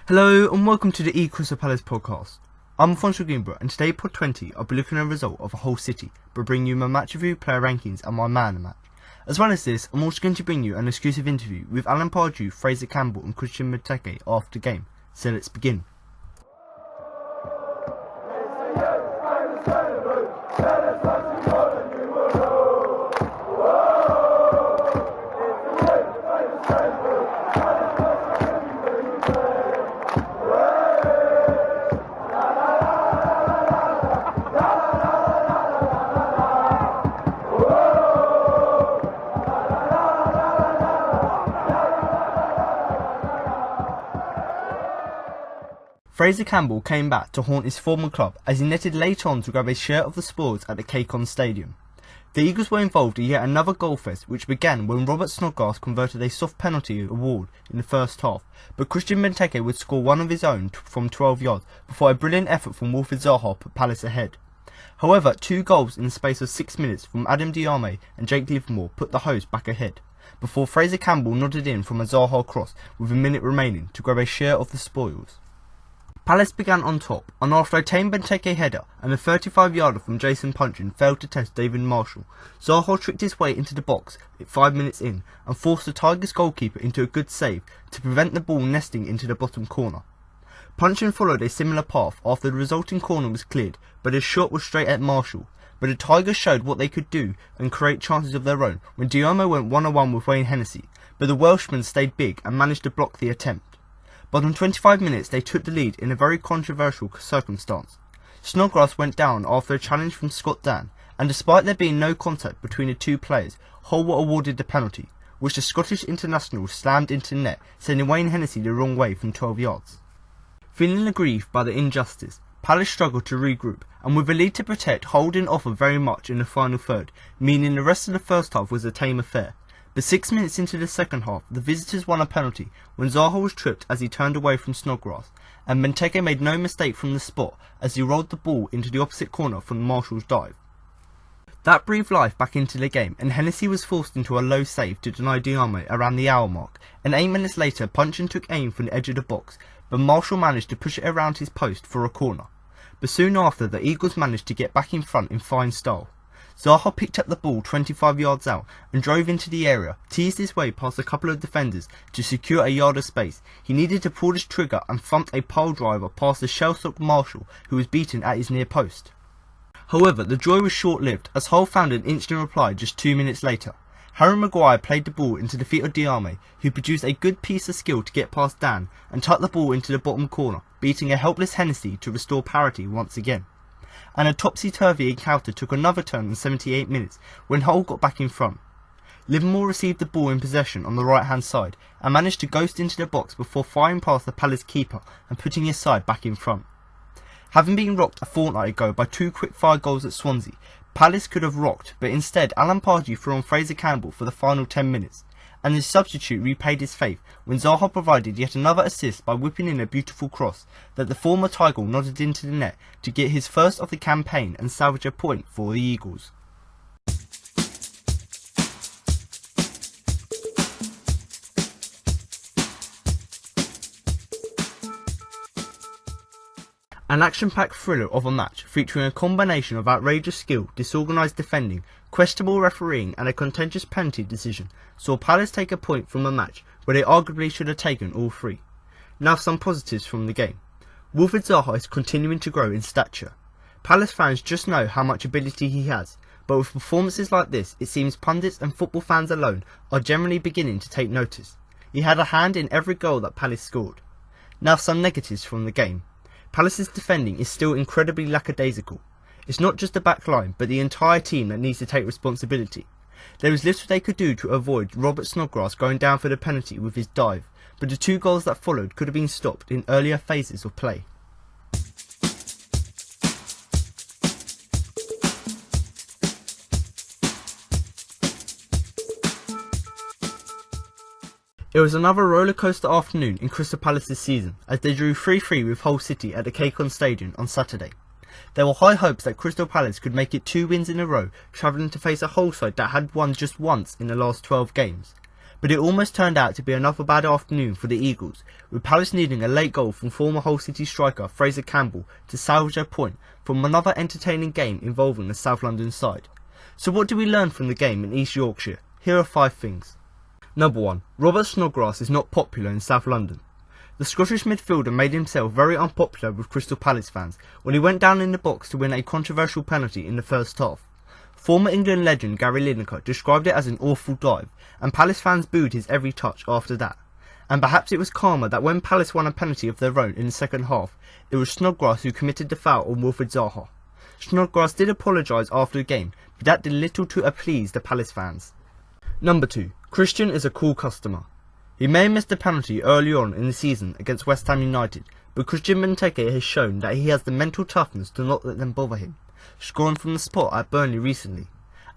Hello and welcome to the Crystal Palace podcast. I'm Alfonso Greenbrook and today pod 20 I'll be looking at a result of a whole city, but bring you my match review, player rankings and my man of the match. As well as this, I'm also going to bring you an exclusive interview with Alan Pardew, Fraser Campbell and Christian Benteke after the game. So let's begin. Fraser Campbell came back to haunt his former club as he netted late on to grab a share of the spoils at the Caicon Stadium. The Eagles were involved in yet another goal fest which began when Snodgrass converted a soft penalty award in the first half, but Christian Benteke would score one of his own from 12 yards before a brilliant effort from Wilfried Zaha put Palace ahead. However, two goals in the space of 6 minutes from Adam Diarme and Jake Livermore put the hosts back ahead, before Fraser Campbell nodded in from a Zaha cross with a minute remaining to grab a share of the spoils. Palace began on top, and after a tame Benteke header and a 35-yarder from Jason Puncheon failed to test David Marshall, Zaha tricked his way into the box at 5 minutes in and forced the Tigers goalkeeper into a good save to prevent the ball nesting into the bottom corner. Puncheon followed a similar path after the resulting corner was cleared, but his shot was straight at Marshall. But the Tigers showed what they could do and create chances of their own when Diarme went one-on-one with Wayne Hennessy, but the Welshman stayed big and managed to block the attempt. But in 25 minutes they took the lead in a very controversial circumstance. Snodgrass went down after a challenge from Scott Dan, and despite there being no contact between the two players, Hull were awarded the penalty, which the Scottish international slammed into net, sending Wayne Hennessy the wrong way from 12 yards. Feeling aggrieved by the injustice, Palace struggled to regroup, and with a lead to protect, Hull didn't offer very much in the final third, meaning the rest of the first half was a tame affair. But 6 minutes into the second half, the visitors won a penalty when Zaha was tripped as he turned away from Snodgrass, and Benteke made no mistake from the spot as he rolled the ball into the opposite corner from Marshall's dive. That breathed life back into the game, and Hennessy was forced into a low save to deny Diarme around the hour mark, and 8 minutes later Puncheon took aim from the edge of the box, but Marshall managed to push it around his post for a corner. But soon after, the Eagles managed to get back in front in fine style. Zaha picked up the ball 25 yards out and drove into the area, teased his way past a couple of defenders to secure a yard of space. He needed to pull his trigger and thumped a pile driver past the shell-shocked Marshall, who was beaten at his near post. However, the joy was short-lived as Hull found an instant reply just 2 minutes later. Harry Maguire played the ball into the feet of Diarme, who produced a good piece of skill to get past Dan and tucked the ball into the bottom corner, beating a helpless Hennessy to restore parity once again. And a topsy-turvy encounter took another turn in 78 minutes when Hull got back in front. Livermore received the ball in possession on the right-hand side and managed to ghost into the box before firing past the Palace keeper and putting his side back in front. Having been rocked a fortnight ago by two quick-fire goals at Swansea, Palace could have rocked, but instead Alan Pardew threw on Fraser Campbell for the final 10 minutes, and his substitute repaid his faith when Zaha provided yet another assist by whipping in a beautiful cross that the former Tiger nodded into the net to get his first of the campaign and salvage a point for the Eagles. An action-packed thriller of a match featuring a combination of outrageous skill, disorganised defending, questionable refereeing and a contentious penalty decision saw Palace take a point from a match where they arguably should have taken all three. Now some positives from the game. Wilfried Zaha is continuing to grow in stature. Palace fans just know how much ability he has, but with performances like this it seems pundits and football fans alone are generally beginning to take notice. He had a hand in every goal that Palace scored. Now some negatives from the game. Palace's defending is still incredibly lackadaisical. It's not just the back line, but the entire team that needs to take responsibility. There was little they could do to avoid Snodgrass going down for the penalty with his dive, but the two goals that followed could have been stopped in earlier phases of play. It was another rollercoaster afternoon in Crystal Palace's season as they drew 3-3 with Hull City at the Caicon Stadium on Saturday. There were high hopes that Crystal Palace could make it 2 wins in a row, travelling to face a Hull side that had won just once in the last 12 games. but it almost turned out to be another bad afternoon for the Eagles, with Palace needing a late goal from former Hull City striker Fraser Campbell to salvage a point from another entertaining game involving the South London side. So what do we learn from the game in East Yorkshire? Here are 5 things. Number 1. Robert Snodgrass is not popular in South London. The Scottish midfielder made himself very unpopular with Crystal Palace fans when he went down in the box to win a controversial penalty in the first half. Former England legend Gary Lineker described it as an awful dive, and Palace fans booed his every touch after that. And perhaps it was karma that when Palace won a penalty of their own in the second half, it was Snodgrass who committed the foul on Wilfried Zaha. Snodgrass did apologise after the game, but that did little to appease the Palace fans. Number 2. Christian is a cool customer. He may have missed a penalty early on in the season against West Ham United, but Christian Benteke has shown that he has the mental toughness to not let them bother him, scoring from the spot at Burnley recently.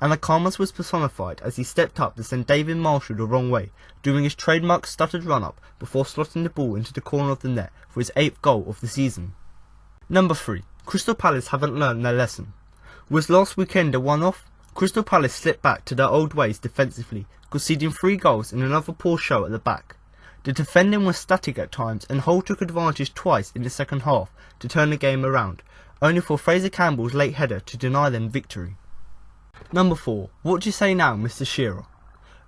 And the calmness was personified as he stepped up to send David Marshall the wrong way, doing his trademark stuttered run-up before slotting the ball into the corner of the net for his 8th goal of the season. Number 3. Crystal Palace haven't learned their lesson. Was last weekend a one-off? Crystal Palace slipped back to their old ways defensively, conceding 3 goals in another poor show at the back. The defending was static at times, and Hull took advantage twice in the second half to turn the game around, only for Fraser Campbell's late header to deny them victory. Number 4. What do you say now, Mr. Shearer?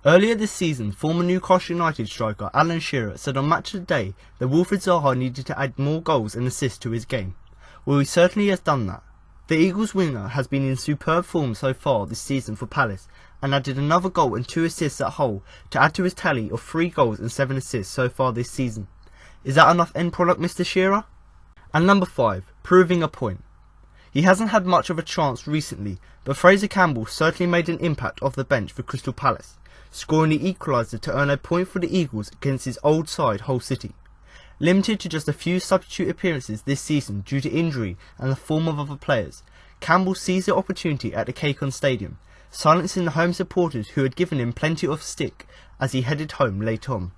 Earlier this season, former Newcastle United striker Alan Shearer said on Match of the Day that Wilfried Zaha needed to add more goals and assists to his game. Well, he certainly has done that. The Eagles winger has been in superb form so far this season for Palace, and added another goal and 2 assists at Hull to add to his tally of 3 goals and 7 assists so far this season. Is that enough end product, Mr. Shearer? And number 5. Proving a point. He hasn't had much of a chance recently, but Fraser Campbell certainly made an impact off the bench for Crystal Palace, scoring the equaliser to earn a point for the Eagles against his old side Hull City. Limited to just a few substitute appearances this season due to injury and the form of other players, Campbell seized the opportunity at the Caycon Stadium, silencing the home supporters who had given him plenty of stick as he headed home late on.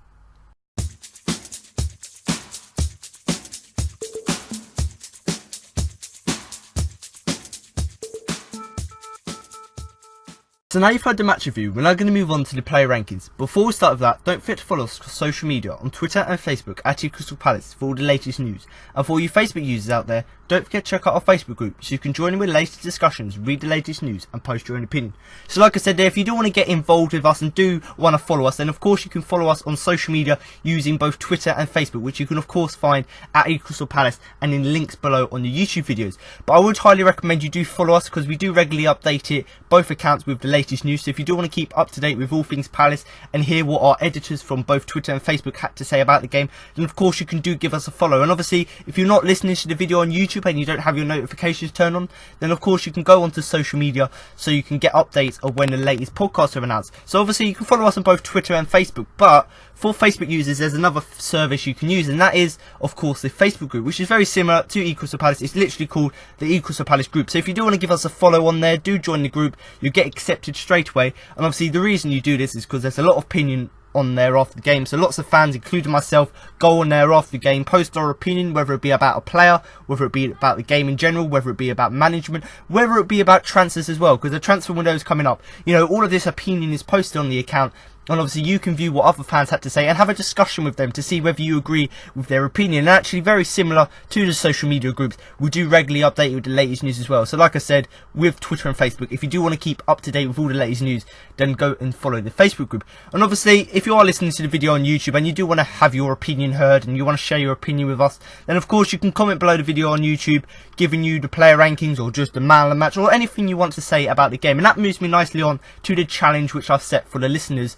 So now you've heard the match review, we're now going to move on to the player rankings. Before we start with that, don't forget to follow us on social media on Twitter and Facebook at Crystal Palace for all the latest news. And for all you Facebook users out there, don't forget to check out our Facebook group so you can join in with the latest discussions, read the latest news and post your own opinion. So like I said there, if you do want to get involved with us and do want to follow us, then of course you can follow us on social media using both Twitter and Facebook, which you can of course find at Crystal Palace and in links below on the YouTube videos. But I would highly recommend you do follow us because we do regularly update it, both accounts with the latest news. So if you do want to keep up to date with all things Palace and hear what our editors from both Twitter and Facebook had to say about the game, then of course you can do give us a follow. And obviously if you're not listening to the video on YouTube and you don't have your notifications turned on, then of course you can go onto social media so you can get updates of when the latest podcasts are announced. So obviously you can follow us on both Twitter and Facebook, but for Facebook users there's another service you can use, and that is of course the Facebook group, which is very similar to Crystal Palace. It's literally called the Crystal Palace group. So if you do want to give us a follow on there, do join the group. You get accepted straight away, and obviously the reason you do this is because there's a lot of opinion on there after the game, so lots of fans including myself go on there after the game, post our opinion, whether it be about a player, whether it be about the game in general, whether it be about management, whether it be about transfers as well, because the transfer window is coming up. You know, all of this opinion is posted on the account, and obviously you can view what other fans had to say and have a discussion with them to see whether you agree with their opinion. And actually very similar to the social media groups, we do regularly update you with the latest news as well. So like I said, with Twitter and Facebook, if you do want to keep up to date with all the latest news, then go and follow the Facebook group. And obviously if you are listening to the video on YouTube and you do want to have your opinion heard and you want to share your opinion with us, then of course you can comment below the video on YouTube giving you the player rankings or just the man of the match or anything you want to say about the game. And that moves me nicely on to the challenge which I've set for the listeners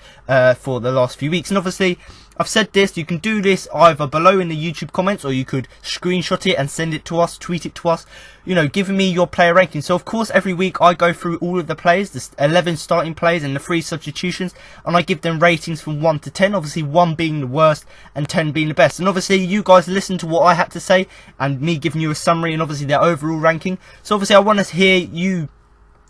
for the last few weeks. And obviously I've said this, you can do this either below in the YouTube comments, or you could screenshot it and send it to us, tweet it to us, you know, giving me your player ranking. So of course every week I go through all of the players, the 11 starting players and the 3 substitutions, and I give them ratings from 1 to 10, obviously 1 being the worst and 10 being the best. And obviously you guys listen to what I had to say and me giving you a summary and obviously their overall ranking. So obviously I want to hear you.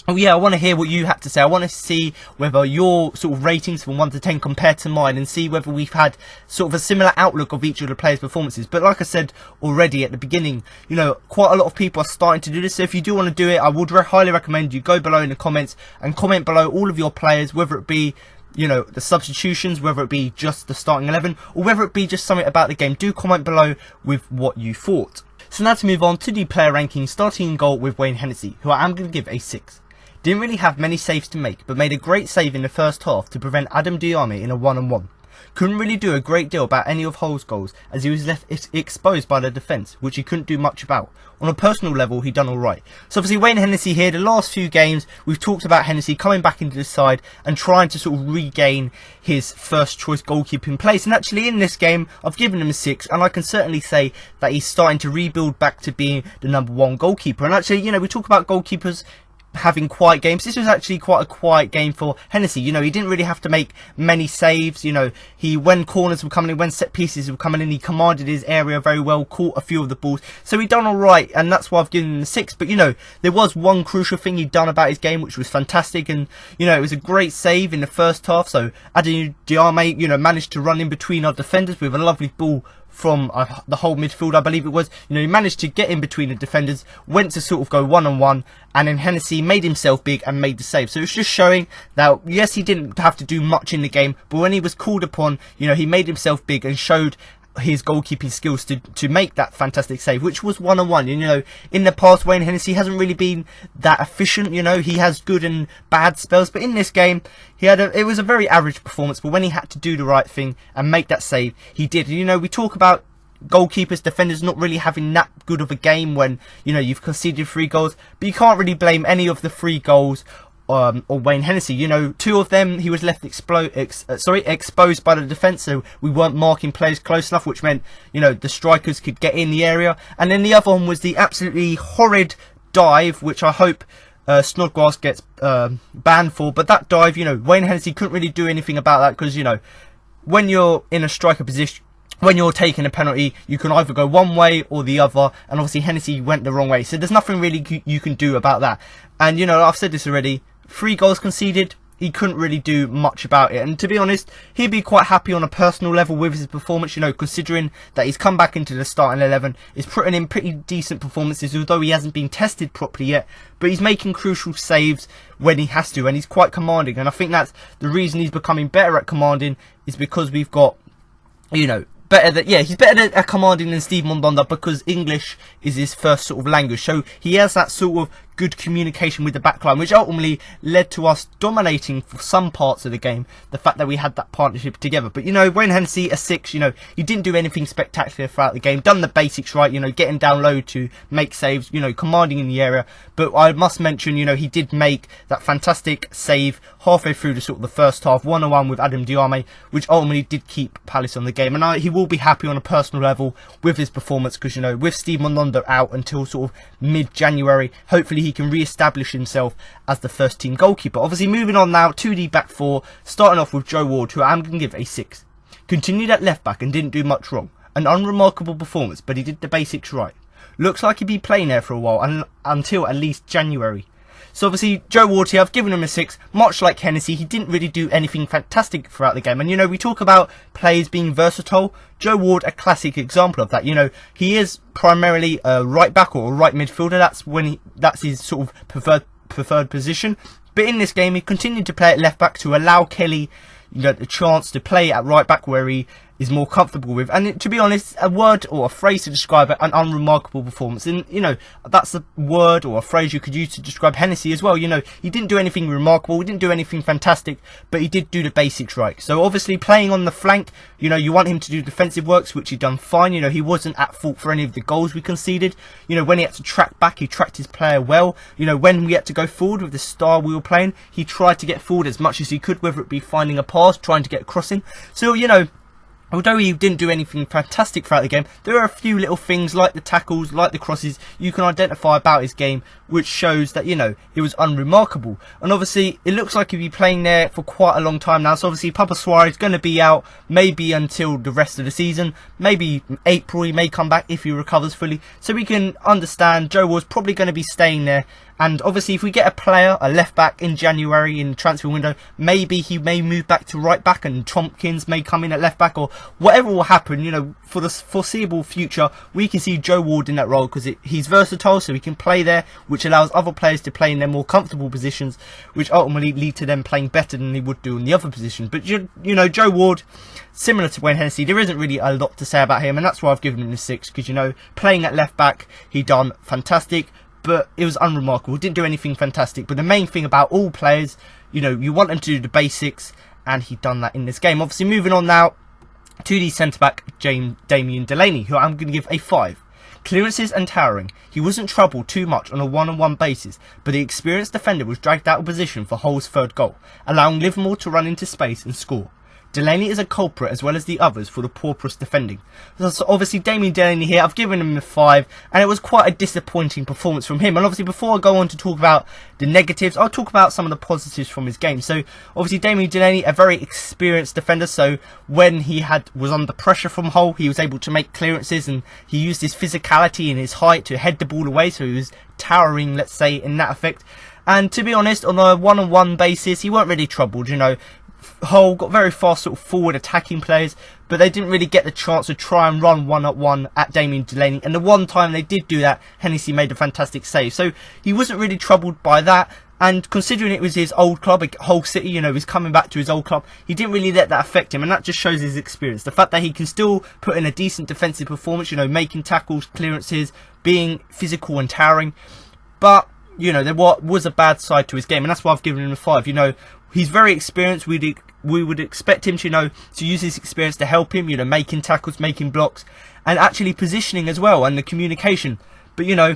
Oh yeah, I want to hear what you have to say. I want to see whether your sort of ratings from 1 to 10 compare to mine, and see whether we've had sort of a similar outlook of each of the players' performances. But like I said already at the beginning, you know, quite a lot of people are starting to do this. So if you do want to do it, I would highly recommend you go below in the comments and comment below all of your players, whether it be you know, the substitutions, whether it be just the starting 11 or whether it be just something about the game. Do comment below with what you thought. So now to move on to the player ranking, starting in goal with Wayne Hennessy, who I am going to give a 6. Didn't really have many saves to make, but made a great save in the first half to prevent Adam Diarmi in a 1-on-1. Couldn't really do a great deal about any of Hull's goals, as he was left exposed by the defence, which he couldn't do much about. On a personal level, he done alright. So obviously Wayne Hennessy here, the last few games, we've talked about Hennessy coming back into the side and trying to sort of regain his first choice goalkeeping place. And actually in this game, I've given him a 6, and I can certainly say that he's starting to rebuild back to being the #1 goalkeeper. And actually, you know, we talk about goalkeepers having quiet games. This was actually quite a quiet game for Hennessy. You know, he didn't really have to make many saves. You know, when corners were coming in, when set pieces were coming in, he commanded his area very well, caught a few of the balls. So he done alright, and that's why I've given him a 6. But, you know, there was one crucial thing he'd done about his game, which was fantastic. And, you know, it was a great save in the first half. So Adam Diarmi, you know, managed to run in between our defenders with a lovely ball from the whole midfield, I believe it was. You know, he managed to get in between the defenders, went to sort of go 1-on-1, and then Hennessy made himself big and made the save. So it's just showing that, yes, he didn't have to do much in the game, but when he was called upon, you know, he made himself big and showed his goalkeeping skills to make that fantastic save, which was 1-on-1. You know, in the past, Wayne Hennessy hasn't really been that efficient. You know, he has good and bad spells, but in this game, it was a very average performance. But when he had to do the right thing and make that save, he did. You know, we talk about goalkeepers, defenders not really having that good of a game when, you know, you've conceded 3 goals, but you can't really blame any of the 3 goals or Wayne Hennessy. You know, 2 of them he was left exposed by the defence, so we weren't marking players close enough, which meant, you know, the strikers could get in the area. And then the other one was the absolutely horrid dive, which I hope Snodgrass gets banned for. But that dive, you know, Wayne Hennessy couldn't really do anything about that, because, you know, when you're in a striker position, when you're taking a penalty, you can either go one way or the other, and obviously Hennessy went the wrong way, so there's nothing really you can do about that. And, you know, I've said this already, 3 goals conceded, he couldn't really do much about it. And to be honest, he'd be quite happy on a personal level with his performance, you know, considering that he's come back into the starting 11, is putting in pretty decent performances, although he hasn't been tested properly yet, but he's making crucial saves when he has to, and he's quite commanding. And I think that's the reason he's becoming better at commanding, is because we've got, you know, he's better at commanding than Steve Mondonda, because English is his first sort of language. So he has that sort of good communication with the backline, which ultimately led to us dominating for some parts of the game, the fact that we had that partnership together. But, you know, Wayne Hennessy, a 6, you know, he didn't do anything spectacular throughout the game, done the basics right, you know, getting down low to make saves, you know, commanding in the area. But I must mention, you know, he did make that fantastic save halfway through the sort of the first half, 1-on-1 with Adam Diarmi, which ultimately did keep Palace on the game. And he will be happy on a personal level with his performance, because, you know, with Steve Mondonda out until sort of mid-January, hopefully he can re-establish himself as the first team goalkeeper. Obviously, moving on now to the back 4, starting off with Joe Ward, who I'm going to give a 6. Continued at left back and didn't do much wrong. An unremarkable performance, but he did the basics right. Looks like he'd be playing there for a while, until at least January. So obviously, Joe Ward here, I've given him a 6. Much like Hennessy, he didn't really do anything fantastic throughout the game. And, you know, we talk about players being versatile. Joe Ward, a classic example of that. You know, he is primarily a right back or a right midfielder. That's his sort of preferred position. But in this game, he continued to play at left back to allow Kelly, you know, the chance to play at right back where he is more comfortable with. And to be honest, a word or a phrase to describe it, an unremarkable performance. And, you know, that's a word or a phrase you could use to describe Hennessy as well. You know, he didn't do anything remarkable, he didn't do anything fantastic, but he did do the basics right. So obviously, playing on the flank, you know, you want him to do defensive works, which he done fine. You know, he wasn't at fault for any of the goals we conceded. You know, when he had to track back, he tracked his player well. You know, when we had to go forward with the style we were playing, he tried to get forward as much as he could, whether it be finding a pass, trying to get a crossing. So, you know, although he didn't do anything fantastic throughout the game, there are a few little things like the tackles, like the crosses, you can identify about his game, which shows that, you know, it was unremarkable. And obviously, it looks like he'll be playing there for quite a long time now. So obviously, Papa Suarez is going to be out maybe until the rest of the season. Maybe April he may come back if he recovers fully. So we can understand Joe was probably going to be staying there And obviously, if we get a player, a left back in January in the transfer window, maybe he may move back to right back and Tompkins may come in at left back, or whatever will happen, you know, for the foreseeable future, we can see Joe Ward in that role because he's versatile, so he can play there, which allows other players to play in their more comfortable positions, which ultimately lead to them playing better than they would do in the other position. But, you know, Joe Ward, similar to Wayne Hennessy, there isn't really a lot to say about him, and that's why I've given him a 6, because, you know, playing at left back, he done fantastic. But it was unremarkable. Didn't do anything fantastic. But the main thing about all players, you know, you want them to do the basics, and he done that in this game. Obviously, moving on now to the centre-back, Damien Delaney, who I'm going to give a 5. Clearances and towering. He wasn't troubled too much on a one-on-one basis, but the experienced defender was dragged out of position for Hull's third goal, allowing Livermore to run into space and score. Delaney is a culprit as well as the others for the pauperous defending. So obviously Damien Delaney here, I've given him a 5, and it was quite a disappointing performance from him. And obviously before I go on to talk about the negatives, I'll talk about some of the positives from his game. So obviously Damien Delaney, a very experienced defender, so when he was under pressure from Hull, he was able to make clearances, and he used his physicality and his height to head the ball away, so he was towering, let's say, in that effect. And to be honest, on a one-on-one basis, he weren't really troubled, you know. Hull got very fast sort of forward attacking players, but they didn't really get the chance to try and run one-at-one at Damien Delaney. And the one time they did do that, Hennessy made a fantastic save. So he wasn't really troubled by that. And considering it was his old club, Hull City, you know, he's coming back to his old club, he didn't really let that affect him. And that just shows his experience. The fact that he can still put in a decent defensive performance, you know, making tackles, clearances, being physical and towering. But, you know, there was a bad side to his game. And that's why I've given him a 5. You know, he's very experienced. We would expect him to, you know, to use his experience to help him, you know, making tackles, making blocks, and actually positioning as well, and the communication. But, you know,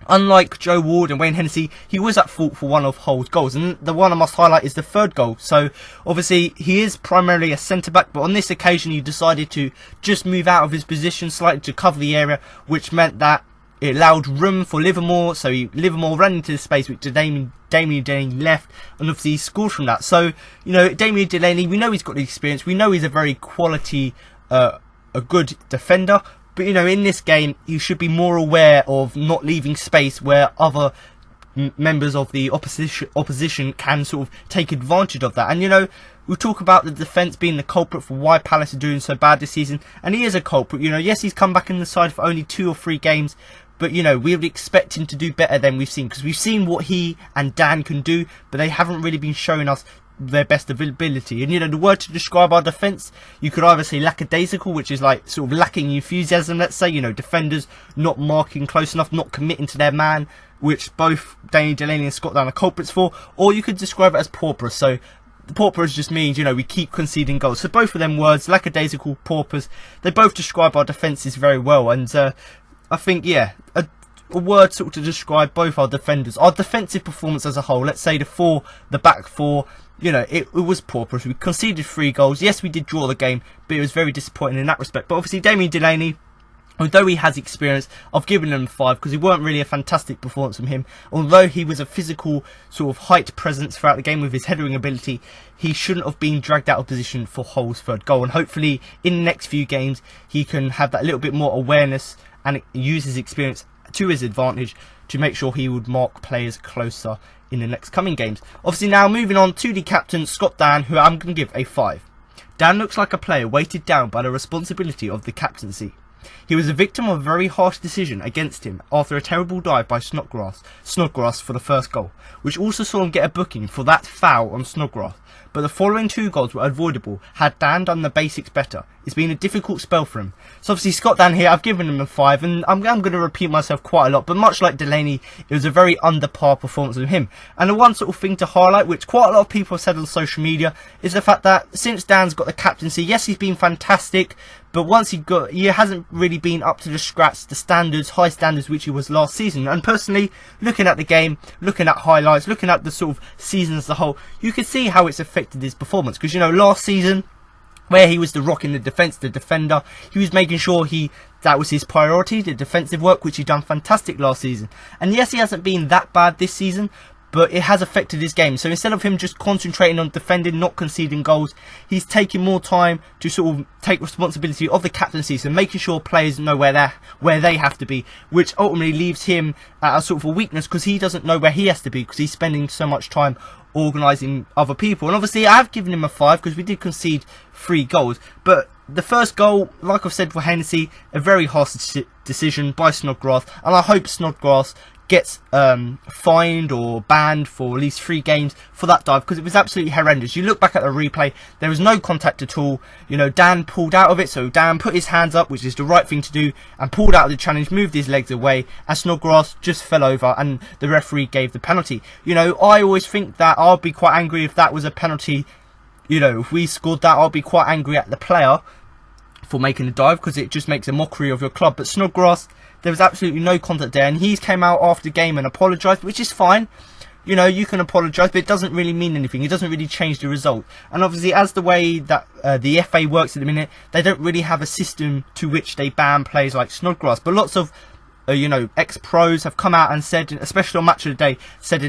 unlike Joe Ward and Wayne Hennessy, he was at fault for one of Hull's goals. And the one I must highlight is the third goal. So, obviously, he is primarily a centre-back, but on this occasion, he decided to just move out of his position slightly to cover the area, which meant that it allowed room for Livermore, so Livermore ran into the space which Damien Delaney left, and obviously he scored from that. So, you know, Damien Delaney, we know he's got the experience, we know he's a very quality, a good defender, but, you know, in this game, he should be more aware of not leaving space where other members of the opposition can sort of take advantage of that. And, you know, we talk about the defence being the culprit for why Palace are doing so bad this season, and he is a culprit. You know, yes, he's come back in the side for only 2 or 3 games, but, you know, we would expect him to do better than we've seen, because we've seen what he and Dan can do, but they haven't really been showing us their best ability. And, you know, the word to describe our defence, you could either say lackadaisical, which is like sort of lacking enthusiasm, let's say, you know, defenders not marking close enough, not committing to their man, which both Damien Delaney and Scott Dan are culprits for, or you could describe it as pauperous. So pauperous just means, you know, we keep conceding goals. So both of them words, lackadaisical, pauperous, they both describe our defences very well. And I think, yeah, a word sort of to describe both our defenders. Our defensive performance as a whole, let's say the back four, you know, it was pauperous. We conceded 3 goals. Yes, we did draw the game, but it was very disappointing in that respect. But obviously, Damien Delaney, although he has experience, I've given him 5 because it weren't really a fantastic performance from him. Although he was a physical sort of height presence throughout the game with his headering ability, he shouldn't have been dragged out of position for Hull's third goal. And hopefully, in the next few games, he can have that little bit more awareness and use his experience to his advantage to make sure he would mark players closer in the next coming games. Obviously, now moving on to the captain, Scott Dan, who I'm going to give a 5. Dan looks like a player weighted down by the responsibility of the captaincy. He was a victim of a very harsh decision against him after a terrible dive by Snodgrass for the first goal, which also saw him get a booking for that foul on Snodgrass. But the following 2 goals were avoidable had Dan done the basics better. It's been a difficult spell for him. So obviously Scott Dan here, I've given him a 5, and I'm going to repeat myself quite a lot, but much like Delaney, it was a very under par performance of him. And the one sort of thing to highlight, which quite a lot of people have said on social media, is the fact that since Dan's got the captaincy, yes, he's been fantastic, but once he hasn't really been up to the scratch, the standards, high standards which he was last season. And personally, looking at the game, looking at highlights, looking at the sort of season as a whole, you could see how it's affected his performance. Because, you know, last season, where he was the rock in the defence, the defender, he was making sure that was his priority, the defensive work, which he done fantastic last season. And yes, he hasn't been that bad this season, but it has affected his game. So instead of him just concentrating on defending, not conceding goals, he's taking more time to sort of take responsibility of the captaincy, so making sure players know where they have to be, which ultimately leaves him at a sort of a weakness, because he doesn't know where he has to be, because he's spending so much time organising other people. And obviously I have given him a 5 because we did concede 3 goals, but the first goal, like I've said for Hennessy, a very harsh decision by Snodgrass, and I hope Snodgrass gets fined or banned for at least 3 games for that dive, because it was absolutely horrendous. You look back at the replay, there was no contact at all. You know, Dan pulled out of it, so Dan put his hands up, which is the right thing to do, and pulled out of the challenge, moved his legs away, and Snodgrass just fell over, and the referee gave the penalty. You know, I always think that I'll be quite angry if that was a penalty. You know, if we scored that, I'll be quite angry at the player for making a dive, because it just makes a mockery of your club. But Snodgrass, there was absolutely no contact there, and he's came out after the game and apologised, which is fine. You know, you can apologise, but it doesn't really mean anything. It doesn't really change the result. And obviously, as the way that the FA works at the minute, they don't really have a system to which they ban players like Snodgrass. But lots of you know, ex-pros have come out and said, especially on Match of the Day, said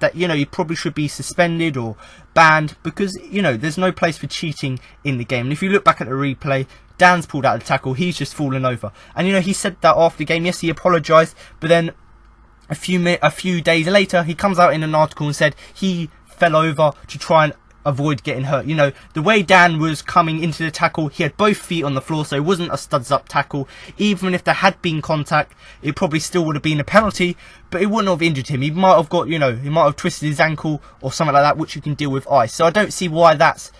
that, you know, he probably should be suspended or banned, because, you know, there's no place for cheating in the game. And if you look back at the replay, Dan's pulled out the tackle, he's just fallen over. And, you know, he said that after the game. Yes, he apologised, but then a few days later, he comes out in an article and said he fell over to try and avoid getting hurt. You know, the way Dan was coming into the tackle, he had both feet on the floor, so it wasn't a studs up tackle. Even if there had been contact, it probably still would have been a penalty, but it wouldn't have injured him. He might have got, you know, he might have twisted his ankle or something like that, which you can deal with ice. So I don't see why that's,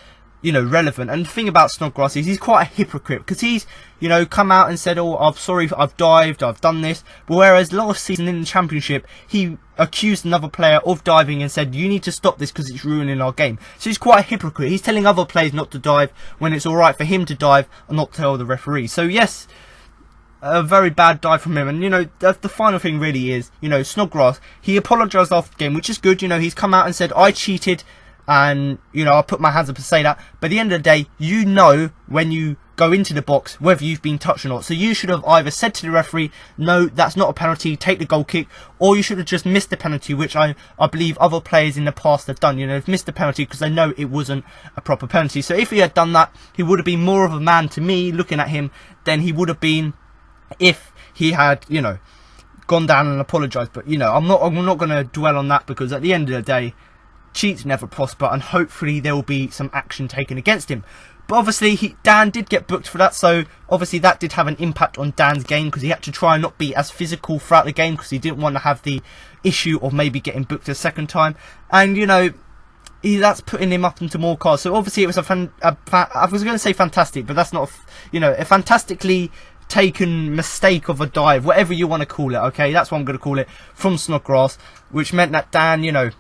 you know, relevant. And the thing about Snodgrass is he's quite a hypocrite, because he's, you know, come out and said, oh, I'm sorry, I've dived, I've done this. But whereas last season in the Championship, he accused another player of diving and said, you need to stop this because it's ruining our game. So he's quite a hypocrite. He's telling other players not to dive when it's alright for him to dive and not tell the referee. So yes, a very bad dive from him. And, you know, the final thing really is, you know, Snodgrass, he apologised after the game, which is good. You know, he's come out and said, I cheated, and, you know, I'll put my hands up and say that. But at the end of the day, you know when you go into the box whether you've been touched or not. So you should have either said to the referee, no, that's not a penalty, take the goal kick, or you should have just missed the penalty, which I believe other players in the past have done. You know, they've missed the penalty because they know it wasn't a proper penalty. So if he had done that, he would have been more of a man to me looking at him than he would have been if he had, you know, gone down and apologised. But, you know, I'm not going to dwell on that, because at the end of the day, cheats never prosper, and hopefully there will be some action taken against him. But obviously Dan did get booked for that, so obviously that did have an impact on Dan's game, because he had to try and not be as physical throughout the game, because he didn't want to have the issue of maybe getting booked a second time. And, you know, that's putting him up into more cards. So obviously it was I was going to say fantastic, but that's not, you know, a fantastically taken mistake of a dive, whatever you want to call it, okay? That's what I'm going to call it, from Snodgrass, which meant that Dan, you know,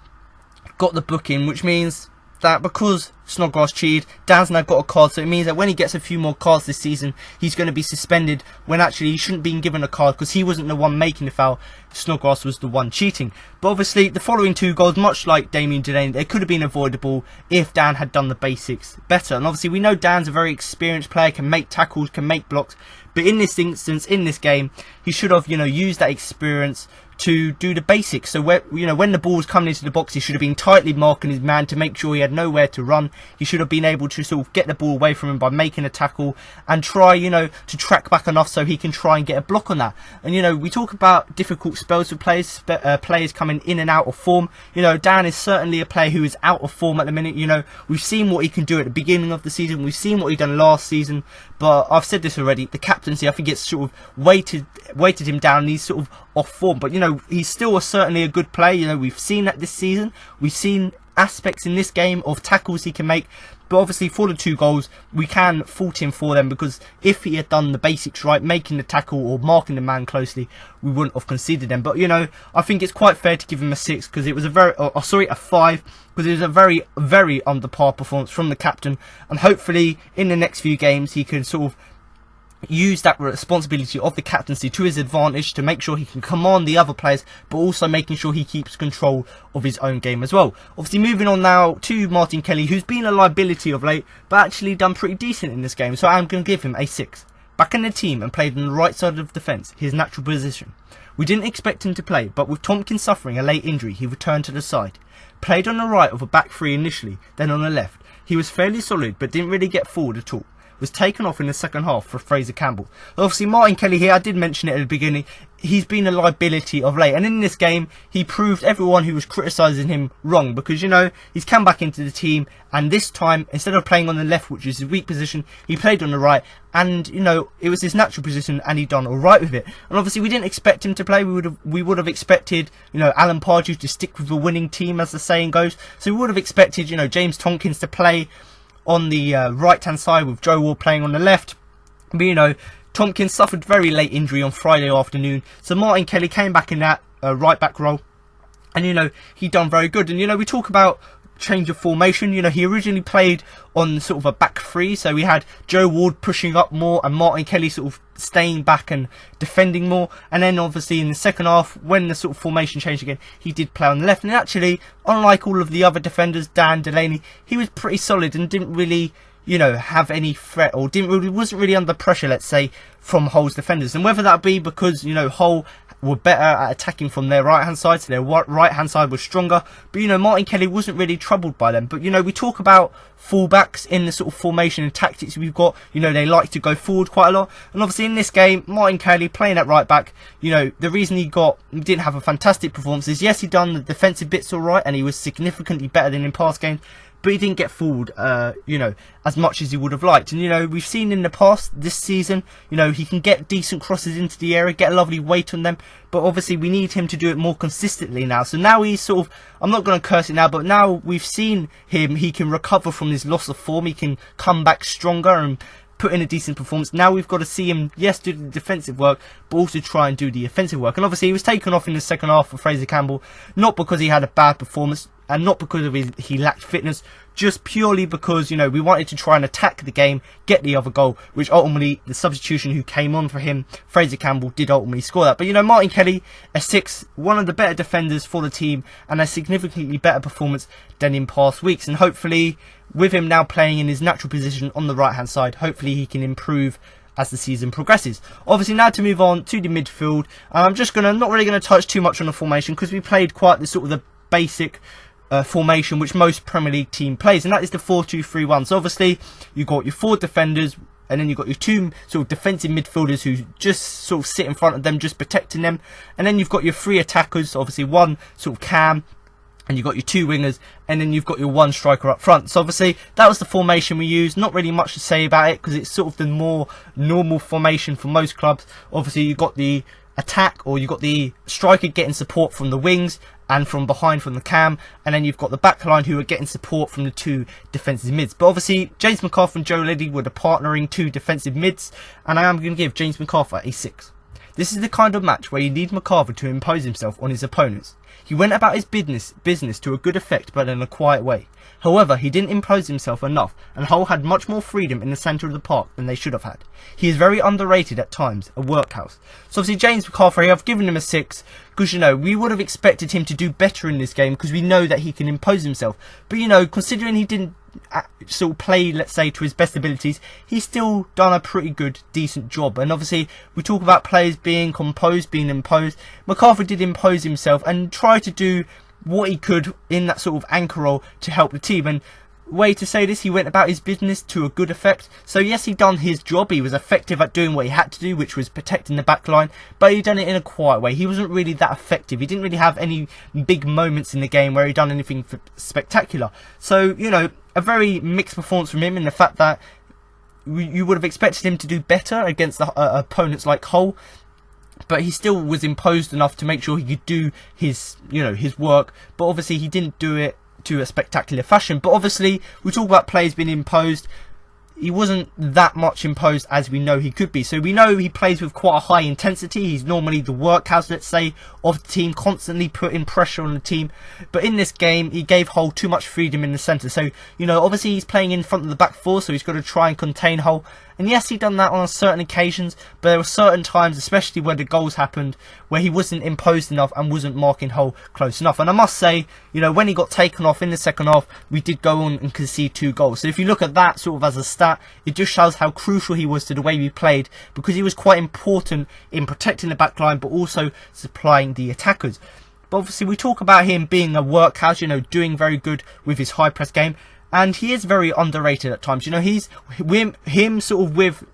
got the booking, which means that because Snodgrass cheated, Dan's now got a card, so it means that when he gets a few more cards this season, he's going to be suspended, when actually he shouldn't be given a card, because he wasn't the one making the foul, Snodgrass was the one cheating. But obviously the following 2 goals, much like Damien Delaney, they could have been avoidable if Dan had done the basics better. And obviously we know Dan's a very experienced player, can make tackles, can make blocks, but in this instance, in this game, he should have, you know, used that experience to do the basics. So where, you know, when the ball was coming into the box, he should have been tightly marking his man to make sure he had nowhere to run. He should have been able to sort of get the ball away from him by making a tackle, and try, you know, to track back enough so he can try and get a block on that. And, you know, we talk about difficult spells for players, players coming in and out of form. You know, Dan is certainly a player who is out of form at the minute. You know, we've seen what he can do at the beginning of the season, we've seen what he done last season, but I've said this already, the captaincy, I think it's sort of weighted him down, and he's sort of off form. But, you know, he's still certainly a good player. You know, we've seen that this season, we've seen aspects in this game of tackles he can make. But obviously for the 2 goals, we can fault him for them, because if he had done the basics right, making the tackle or marking the man closely, we wouldn't have conceded them. But, you know, I think it's quite fair to give him a 6, because it was a 5, because it was a very, very under par performance from the captain. And hopefully in the next few games he can sort of use that responsibility of the captaincy to his advantage, to make sure he can command the other players, but also making sure he keeps control of his own game as well. Obviously moving on now to Martin Kelly, who's been a liability of late, but actually done pretty decent in this game, so I'm going to give him a 6. back in the team and played on the right side of defence, his natural position. We didn't expect him to play, but with Tompkins suffering a late injury, he returned to the side. Played on the right of a back three initially, then on the left. He was fairly solid, but didn't really get forward at all. Was taken off in the second half for Fraser Campbell. Obviously, Martin Kelly here, I did mention it at the beginning, he's been a liability of late. And in this game, he proved everyone who was criticising him wrong. Because, you know, he's come back into the team. And this time, instead of playing on the left, which is his weak position, he played on the right. And, you know, it was his natural position and he done alright with it. And obviously, we didn't expect him to play. We would have expected, you know, Alan Pardew to stick with the winning team, as the saying goes. So we would have expected, you know, James Tompkins to play on the right hand side with Joe Ward playing on the left. But, you know, Tompkins suffered very late injury on Friday afternoon, so Martin Kelly came back in that right back role, and, you know, he done very good. And, you know, we talk about change of formation. You know, he originally played on sort of a back three, so we had Joe Ward pushing up more and Martin Kelly sort of staying back and defending more. And then obviously in the second half, when the sort of formation changed again, he did play on the left. And actually, unlike all of the other defenders, Dan Delaney, he was pretty solid and didn't really, you know, have any threat, or wasn't really under pressure, let's say, from Hull's defenders. And whether that be because, you know, Hull were better at attacking from their right hand side, so their right hand side was stronger, but, you know, Martin Kelly wasn't really troubled by them. But, you know, we talk about fullbacks in the sort of formation and tactics we've got. You know, they like to go forward quite a lot, and obviously in this game, Martin Kelly playing at right back, you know, the reason he didn't have a fantastic performance is, yes, he done the defensive bits alright, and he was significantly better than in past games, but he didn't get forward, you know, as much as he would have liked. And, you know, we've seen in the past, this season, you know, he can get decent crosses into the area, get a lovely weight on them, but obviously we need him to do it more consistently now. So now he's sort of, I'm not going to curse it now, but now we've seen him, he can recover from his loss of form, he can come back stronger and put in a decent performance. Now we've got to see him, yes, do the defensive work, but also try and do the offensive work. And obviously he was taken off in the second half for Fraser Campbell, not because he had a bad performance, and not because of he lacked fitness, just purely because, you know, we wanted to try and attack the game, get the other goal, which ultimately the substitution who came on for him, Fraser Campbell, did ultimately score that. But, you know, Martin Kelly, a 6, one of the better defenders for the team, and a significantly better performance than in past weeks. And hopefully, with him now playing in his natural position on the right hand side, hopefully he can improve as the season progresses. Obviously, now to move on to the midfield, I'm just not really going to touch too much on the formation, because we played quite the sort of the basic formation which most Premier League team plays, and that is the 4-2-3-1. So obviously you've got your 4 defenders, and then you've got your 2 sort of defensive midfielders who just sort of sit in front of them, just protecting them, and then you've got your 3 attackers, obviously 1 sort of cam, and you've got your 2 wingers, and then you've got your 1 striker up front. So obviously that was the formation we used. Not really much to say about it, because it's sort of the more normal formation for most clubs. Obviously you've got the attack, or you've got the striker getting support from the wings and from behind from the cam, and then you've got the back line who are getting support from the 2 defensive mids. But obviously James McArthur and Joe Ledley were the partnering 2 defensive mids, and I am going to give James McArthur a 6. This is the kind of match where you need McArthur to impose himself on his opponents. He went about his business to a good effect, but in a quiet way. However, he didn't impose himself enough, and Hull had much more freedom in the centre of the park than they should have had. He is very underrated at times, a workhouse. So obviously James McArthur, I've given him a 6, because, you know, we would have expected him to do better in this game, because we know that he can impose himself. But, you know, considering he didn't sort of play, let's say, to his best abilities, he's still done a pretty good, decent job. And obviously we talk about players being composed, being imposed. McArthur did impose himself and try to do what he could in that sort of anchor role to help the team. And way to say this, he went about his business to a good effect. So yes, he done his job, he was effective at doing what he had to do, which was protecting the back line, but he done it in a quiet way. He wasn't really that effective. He didn't really have any big moments in the game where he done anything spectacular. So, you know, a very mixed performance from him, in the fact that you would have expected him to do better against the, opponents like Hull, but he still was imposed enough to make sure he could do his, you know, his work. But obviously he didn't do it to a spectacular fashion. But obviously we talk about players being imposed. He wasn't that much imposed as we know he could be. So we know he plays with quite a high intensity. He's normally the workhouse, let's say, of the team, constantly putting pressure on the team. But in this game, he gave Hull too much freedom in the centre. So, you know, obviously he's playing in front of the back 4, so he's got to try and contain Hull. And yes, he done that on certain occasions, but there were certain times, especially where the goals happened, where he wasn't imposed enough and wasn't marking Hull close enough. And I must say, you know, when he got taken off in the second half, we did go on and concede 2 goals. So if you look at that sort of as a stat, it just shows how crucial he was to the way we played, because he was quite important in protecting the back line, but also supplying the attackers. But obviously we talk about him being a workhouse, you know, doing very good with his high press game. And he is very underrated at times. You know, him sort of with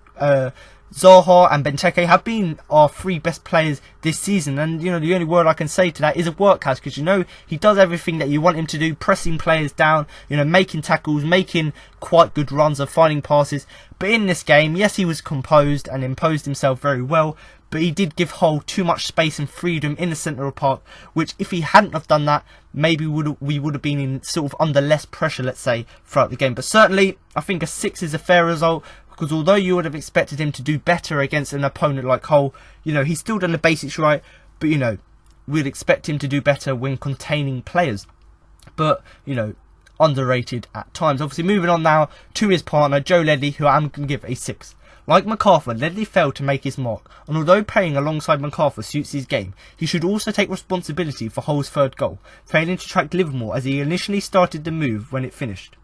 Zaha and Benteke have been our 3 best players this season. And, you know, the only word I can say to that is a workhouse, because, you know, he does everything that you want him to do, pressing players down, you know, making tackles, making quite good runs of finding passes. But in this game, yes, he was composed and imposed himself very well, but he did give Hull too much space and freedom in the centre of the park, which if he hadn't have done that, maybe we would have been in sort of under less pressure, let's say, throughout the game. But certainly, I think a 6 is a fair result, because although you would have expected him to do better against an opponent like Hull, you know, he's still done the basics right, but, you know, we'd expect him to do better when containing players. But, you know, underrated at times. Obviously, moving on now to his partner, Joe Ledley, who I'm going to give a 6. Like McArthur, Ledley failed to make his mark, and although playing alongside McArthur suits his game, he should also take responsibility for Hull's 3rd goal, failing to track Livermore as he initially started the move when it finished.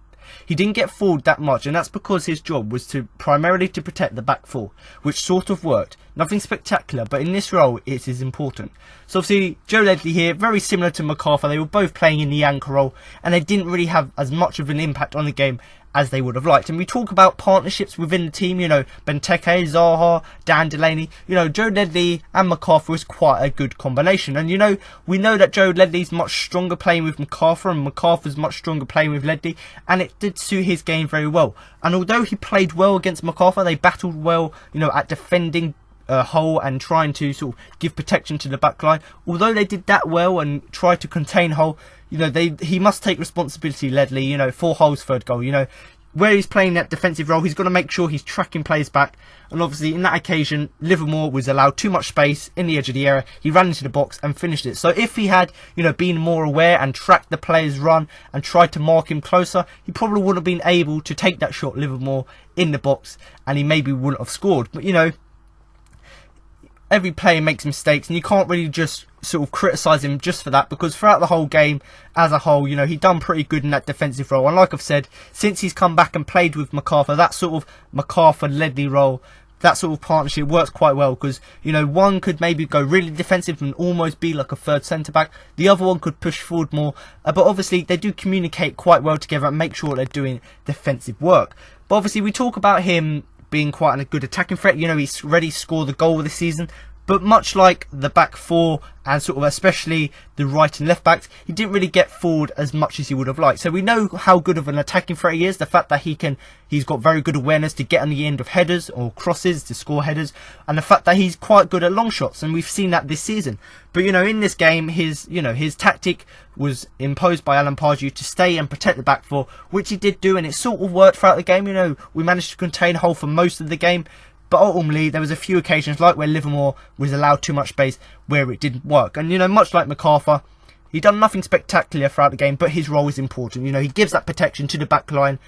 He didn't get forward that much, and that's because his job was primarily to protect the back 4, which sort of worked. Nothing spectacular, but in this role it is important. So obviously Joe Ledley here, very similar to McArthur, they were both playing in the anchor role, and they didn't really have as much of an impact on the game as they would have liked. And we talk about partnerships within the team, you know, Benteke, Zaha, Dan Delaney, you know, Joe Ledley and McArthur was quite a good combination. And, you know, we know that Joe Ledley's much stronger playing with McArthur, and McArthur's much stronger playing with Ledley, and it did suit his game very well. And although he played well against McArthur, they battled well, you know, at defending Hull and trying to sort of give protection to the back line. Although they did that well and tried to contain Hull, you know, he must take responsibility, Ledley, you know, for Hull's 3rd goal. You know, where he's playing that defensive role, he's got to make sure he's tracking players back. And obviously, in that occasion, Livermore was allowed too much space in the edge of the area. He ran into the box and finished it. So if he had, you know, been more aware and tracked the player's run and tried to mark him closer, he probably wouldn't have been able to take that shot, Livermore, in the box, and he maybe wouldn't have scored. But, you know, every player makes mistakes, and you can't really just sort of criticise him just for that, because throughout the whole game as a whole, you know, he done pretty good in that defensive role. And like I've said, since he's come back and played with McArthur, that sort of McArthur-Ledley role, that sort of partnership works quite well, because, you know, one could maybe go really defensive and almost be like a 3rd centre-back. The other one could push forward more, but obviously they do communicate quite well together and make sure they're doing defensive work. But obviously we talk about him being quite a good attacking threat. You know, he's already scored the goal this season, but much like the back 4 and sort of especially the right and left backs, he didn't really get forward as much as he would have liked. So we know how good of an attacking threat he is. The fact that he's got very good awareness to get on the end of headers or crosses to score headers, and the fact that he's quite good at long shots, and we've seen that this season. But, you know, in this game, his tactic was imposed by Alan Pardew to stay and protect the back 4, which he did do, and it sort of worked throughout the game. You know, we managed to contain Hull for most of the game. But ultimately, there was a few occasions, like where Livermore was allowed too much space, where it didn't work. And, you know, much like McArthur, he done nothing spectacular throughout the game, but his role is important. You know, he gives that protection to the back line.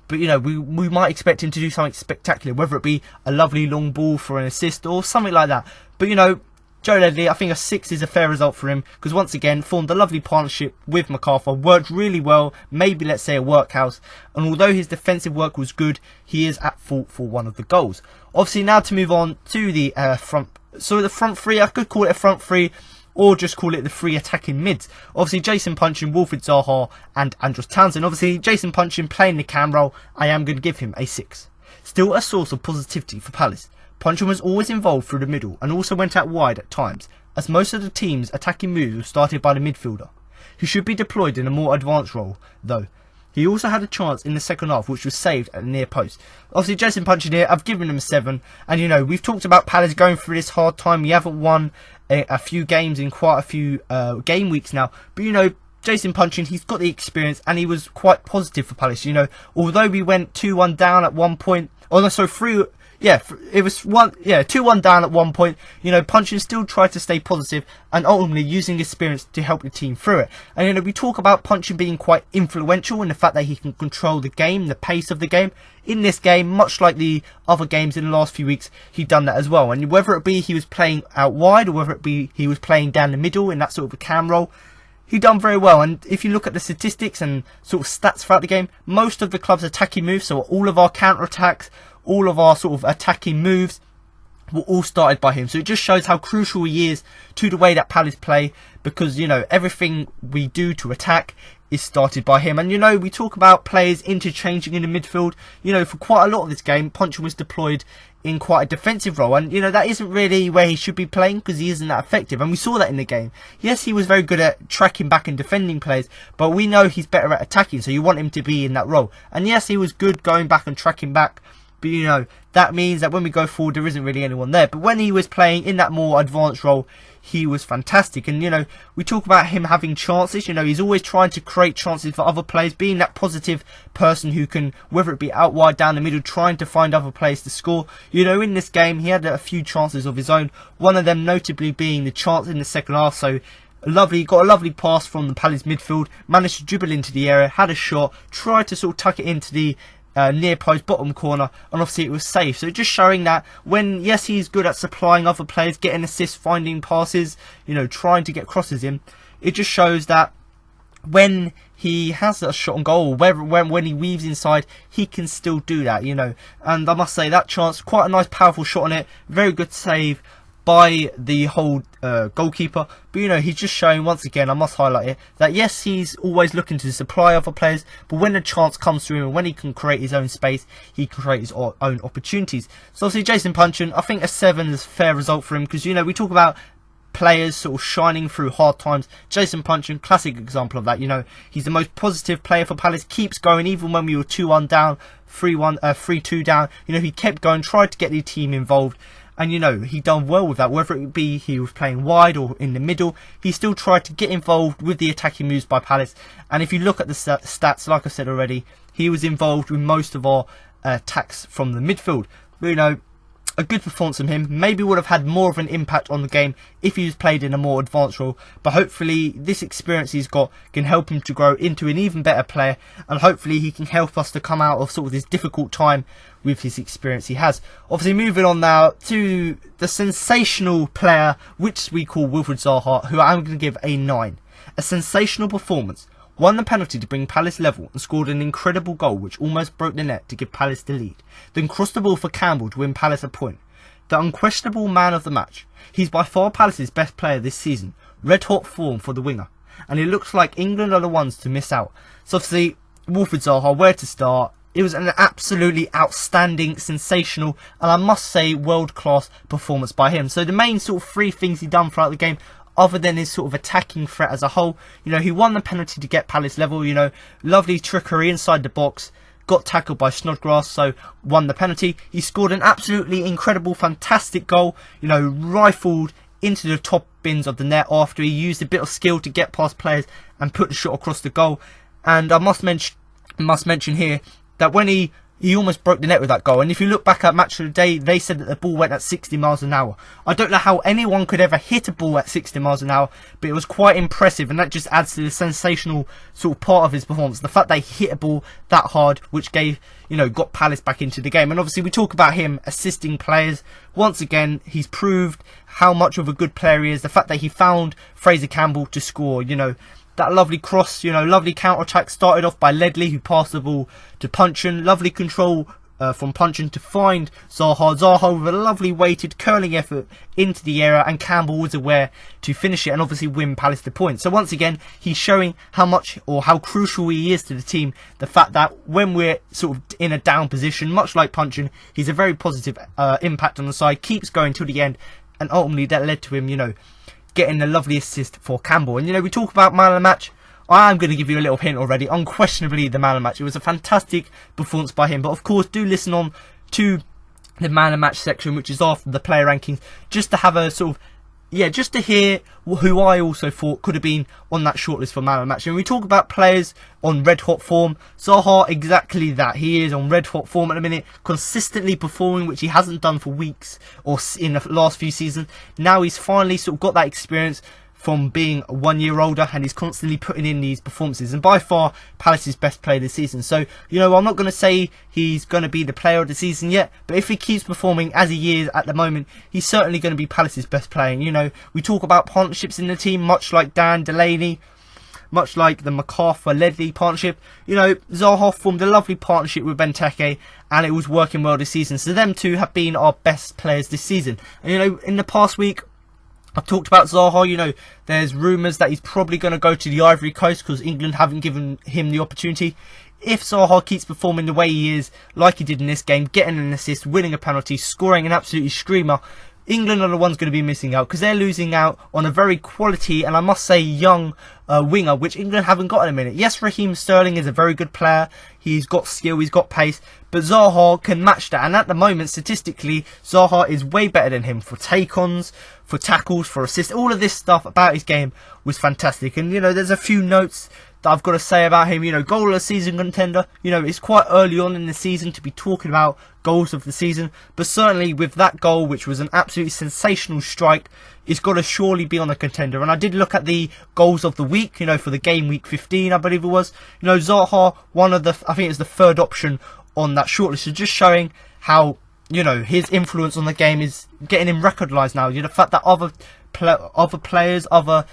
But, you know, we might expect him to do something spectacular, whether it be a lovely long ball for an assist or something like that. But, you know, Joe Ledley, I think a 6 is a fair result for him, because once again formed a lovely partnership with McArthur, worked really well, maybe let's say a workhouse, and although his defensive work was good, he is at fault for one of the goals. Obviously, now to move on to the front three, I could call it a front three, or just call it the 3 attacking mids. Obviously, Jason Puncheon, Wilfried Zaha and Andros Townsend. Obviously, Jason Puncheon playing the cam role, I am going to give him a 6. Still a source of positivity for Palace. Puncheon was always involved through the middle and also went out wide at times, as most of the team's attacking moves were started by the midfielder. He should be deployed in a more advanced role, though. He also had a chance in the second half, which was saved at the near post. Obviously, Jason Puncheon here, I've given him a 7. And, you know, we've talked about Palace going through this hard time. We haven't won a few games in quite a few game weeks now. But, you know, Jason Puncheon, he's got the experience and he was quite positive for Palace. You know, although we went 2-1 down at one point, 3 yeah, it was 2-1 down at one point. You know, Puncheon still tried to stay positive and ultimately using experience to help the team through it. And you know, we talk about Puncheon being quite influential in the fact that he can control the game, the pace of the game. In this game, much like the other games in the last few weeks, he'd done that as well. And whether it be he was playing out wide or whether it be he was playing down the middle in that sort of a cam role, he done very well. And if you look at the statistics and sort of stats throughout the game, most of the club's attacking moves, so all of our counter-attacks, all of our sort of attacking moves, were all started by him. So it just shows how crucial he is to the way that Palace play, because, you know, everything we do to attack is started by him. And, you know, we talk about players interchanging in the midfield. You know, for quite a lot of this game, Puncheon was deployed in quite a defensive role, and you know, that isn't really where he should be playing because he isn't that effective, and we saw that in the game. Yes, he was very good at tracking back and defending players, but we know he's better at attacking, so you want him to be in that role. And yes, he was good going back and tracking back, but you know, that means that when we go forward there isn't really anyone there. But when he was playing in that more advanced role, he was fantastic. And you know, we talk about him having chances. You know, he's always trying to create chances for other players, being that positive person who can, whether it be out wide, down the middle, trying to find other players to score. You know, in this game he had a few chances of his own, one of them notably being the chance in the second half. So got a lovely pass from the Palace midfield, managed to dribble into the area, had a shot, tried to sort of tuck it into the near post bottom corner, and obviously it was safe. So just showing that when, yes, he's good at supplying other players, getting assists, finding passes, you know, trying to get crosses in, it just shows that when he has a shot on goal, when he weaves inside, he can still do that, you know. And I must say, that chance, quite a nice powerful shot on it, very good save by the whole goalkeeper. But you know, he's just showing once again, I must highlight it, that yes, he's always looking to supply other players, but when a chance comes through him and when he can create his own space, he can create his own opportunities. So obviously Jason Puncheon, I think a 7 is a fair result for him, because you know, we talk about players sort of shining through hard times. Jason Puncheon, classic example of that. You know, he's the most positive player for Palace, keeps going even when we were 2-1 down, 3-2 down. You know, he kept going, tried to get the team involved. And you know, he done well with that, whether it be he was playing wide or in the middle, he still tried to get involved with the attacking moves by Palace. And if you look at the stats, like I said already, he was involved with most of our attacks from the midfield. But you know, a good performance from him. Maybe would have had more of an impact on the game if he was played in a more advanced role, but hopefully this experience he's got can help him to grow into an even better player, and hopefully he can help us to come out of sort of this difficult time with his experience he has. Obviously, moving on now to the sensational player which we call Wilfried Zaha, who I'm going to give a 9. A sensational performance. Won the penalty to bring Palace level and scored an incredible goal which almost broke the net to give Palace the lead. Then crossed the ball for Campbell to win Palace a point. The unquestionable man of the match. He's by far Palace's best player this season. Red hot form for the winger. And it looks like England are the ones to miss out. So obviously, Wilfried Zaha, where to start? It was an absolutely outstanding, sensational, and I must say world-class performance by him. So the main sort of 3 things he done throughout the game, other than his sort of attacking threat as a whole, you know, he won the penalty to get Palace level, you know, lovely trickery inside the box, got tackled by Snodgrass, so won the penalty. He scored an absolutely incredible, fantastic goal, you know, rifled into the top bins of the net after he used a bit of skill to get past players and put the shot across the goal. And I must mention here that when he almost broke the net with that goal. And if you look back at Match of the Day, they said that the ball went at 60 miles an hour. I don't know how anyone could ever hit a ball at 60 miles an hour, but it was quite impressive, and that just adds to the sensational sort of part of his performance. The fact that he hit a ball that hard, which gave, you know, got Palace back into the game. And obviously we talk about him assisting players. Once again, he's proved how much of a good player he is. The fact that he found Fraser Campbell to score, you know, that lovely cross, you know, lovely counter-attack started off by Ledley, who passed the ball to Puncheon. Lovely control from Puncheon to find Zaha. Zaha with a lovely weighted curling effort into the area, and Campbell was aware to finish it and obviously win Palace the point. So once again, he's showing how much or how crucial he is to the team. The fact that when we're sort of in a down position, much like Puncheon, he's a very positive impact on the side, keeps going till the end, and ultimately that led to him, you know, getting a lovely assist for Campbell. And you know, we talk about man of the match. I'm going to give you a little hint already. Unquestionably the man of the match. It was a fantastic performance by him. But of course, do listen on to the man of the match section, which is after the player rankings, just to have a sort of yeah, just to hear who I also thought could have been on that shortlist for man of the match. And we talk about players on red hot form. Zaha, exactly that. He is on red hot form at the minute, consistently performing, which he hasn't done for weeks or in the last few seasons. Now he's finally sort of got that experience from being 1 year older, and he's constantly putting in these performances, and by far Palace's best player this season. So, you know, I'm not going to say he's going to be the player of the season yet, but if he keeps performing as he is at the moment, he's certainly going to be Palace's best player. And, you know, we talk about partnerships in the team, much like Dan Delaney, much like the McArthur Ledley partnership. You know, Zaha formed a lovely partnership with Benteke, and it was working well this season. So them two have been our best players this season. And, you know, in the past week, I've talked about Zaha. You know, there's rumours that he's probably going to go to the Ivory Coast because England haven't given him the opportunity. If Zaha keeps performing the way he is, like he did in this game, getting an assist, winning a penalty, scoring an absolutely screamer, England are the ones going to be missing out, because they're losing out on a very quality and I must say young winger, which England haven't got in a minute. Yes, Raheem Sterling is a very good player. He's got skill, he's got pace, but Zaha can match that. And at the moment, statistically, Zaha is way better than him for take-ons, for tackles, for assists. All of this stuff about his game was fantastic. And, you know, there's a few notes that I've got to say about him. You know, goal of the season contender. You know, it's quite early on in the season to be talking about goals of the season, but certainly with that goal, which was an absolutely sensational strike, it's got to surely be on the contender. And I did look at the goals of the week, you know, for the game week 15, I believe it was. You know, Zaha, one of the, I think it's the third option on that shortlist. So just showing how, you know, his influence on the game is getting him recognised now. You know, the fact that other players, other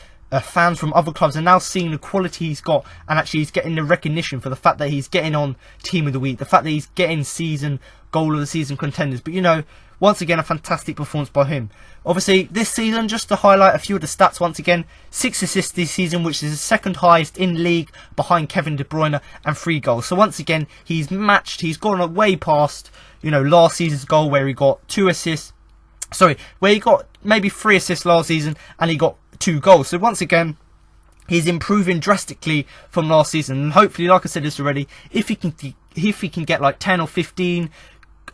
fans from other clubs are now seeing the quality he's got, and actually he's getting the recognition for the fact that he's getting on team of the week, the fact that he's getting season goal of the season contenders. But, you know, once again, a fantastic performance by him. Obviously, this season, just to highlight a few of the stats once again, 6 assists this season, which is the second highest in league behind Kevin De Bruyne, and 3 goals. So once again, he's matched, he's gone way past, you know, last season's goal where he got 2 assists. Sorry, where he got maybe 3 assists last season and he got 2 goals. So once again, he's improving drastically from last season. And hopefully, like I said this already, if he can get like 10 or 15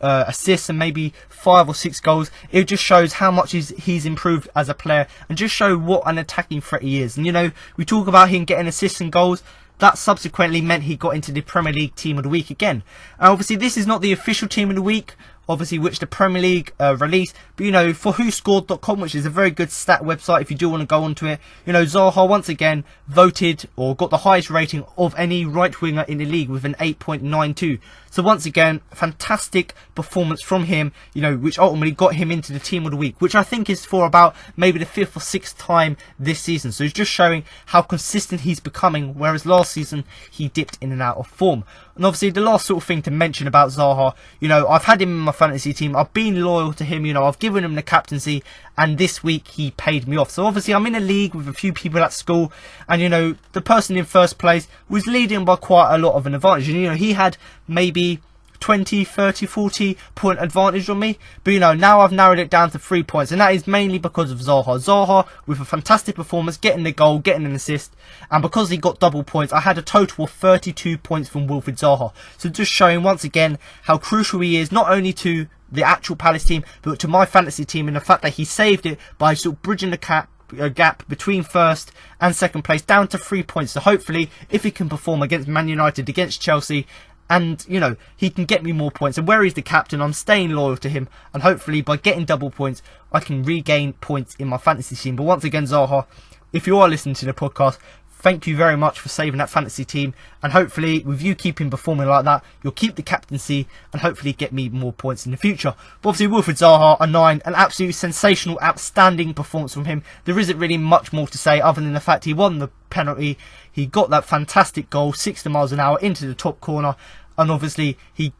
assists and maybe 5 or 6 goals, it just shows how much he's improved as a player, and just show what an attacking threat he is. And, you know, we talk about him getting assists and goals. That subsequently meant he got into the Premier League Team of the Week again. And obviously, this is not the official Team of the Week, obviously, which the Premier League released. But, you know, for WhoScored.com, which is a very good stat website if you do want to go onto it, you know, Zaha once again voted or got the highest rating of any right winger in the league with an 8.92. So once again, fantastic performance from him, you know, which ultimately got him into the Team of the Week, which I think is for about maybe the 5th or 6th time this season. So it's just showing how consistent he's becoming, whereas last season he dipped in and out of form. And obviously, the last sort of thing to mention about Zaha, you know, I've had him in my fantasy team. I've been loyal to him, you know, I've given him the captaincy, and this week he paid me off. So obviously, I'm in a league with a few people at school, and, you know, the person in first place was leading by quite a lot of an advantage. And, you know, he had maybe 20, 30, 40 point advantage on me. But, you know, now I've narrowed it down to 3 points, and that is mainly because of Zaha. Zaha, with a fantastic performance, getting the goal, getting an assist, and because he got double points, I had a total of 32 points from Wilfried Zaha. So just showing once again how crucial he is, not only to the actual Palace team, but to my fantasy team, and the fact that he saved it by sort of bridging the gap between first and second place down to 3 points. So hopefully, if he can perform against Man United, against Chelsea, and, you know, he can get me more points, and where he's the captain, I'm staying loyal to him, and hopefully by getting double points I can regain points in my fantasy team. But once again, Zaha, if you are listening to the podcast, thank you very much for saving that fantasy team, and hopefully with you keeping performing like that, you'll keep the captaincy and hopefully get me more points in the future. But obviously, Wilfried Zaha, a 9, an absolutely sensational, outstanding performance from him. There isn't really much more to say other than the fact he won the penalty, he got that fantastic goal, 60 miles an hour into the top corner, and obviously he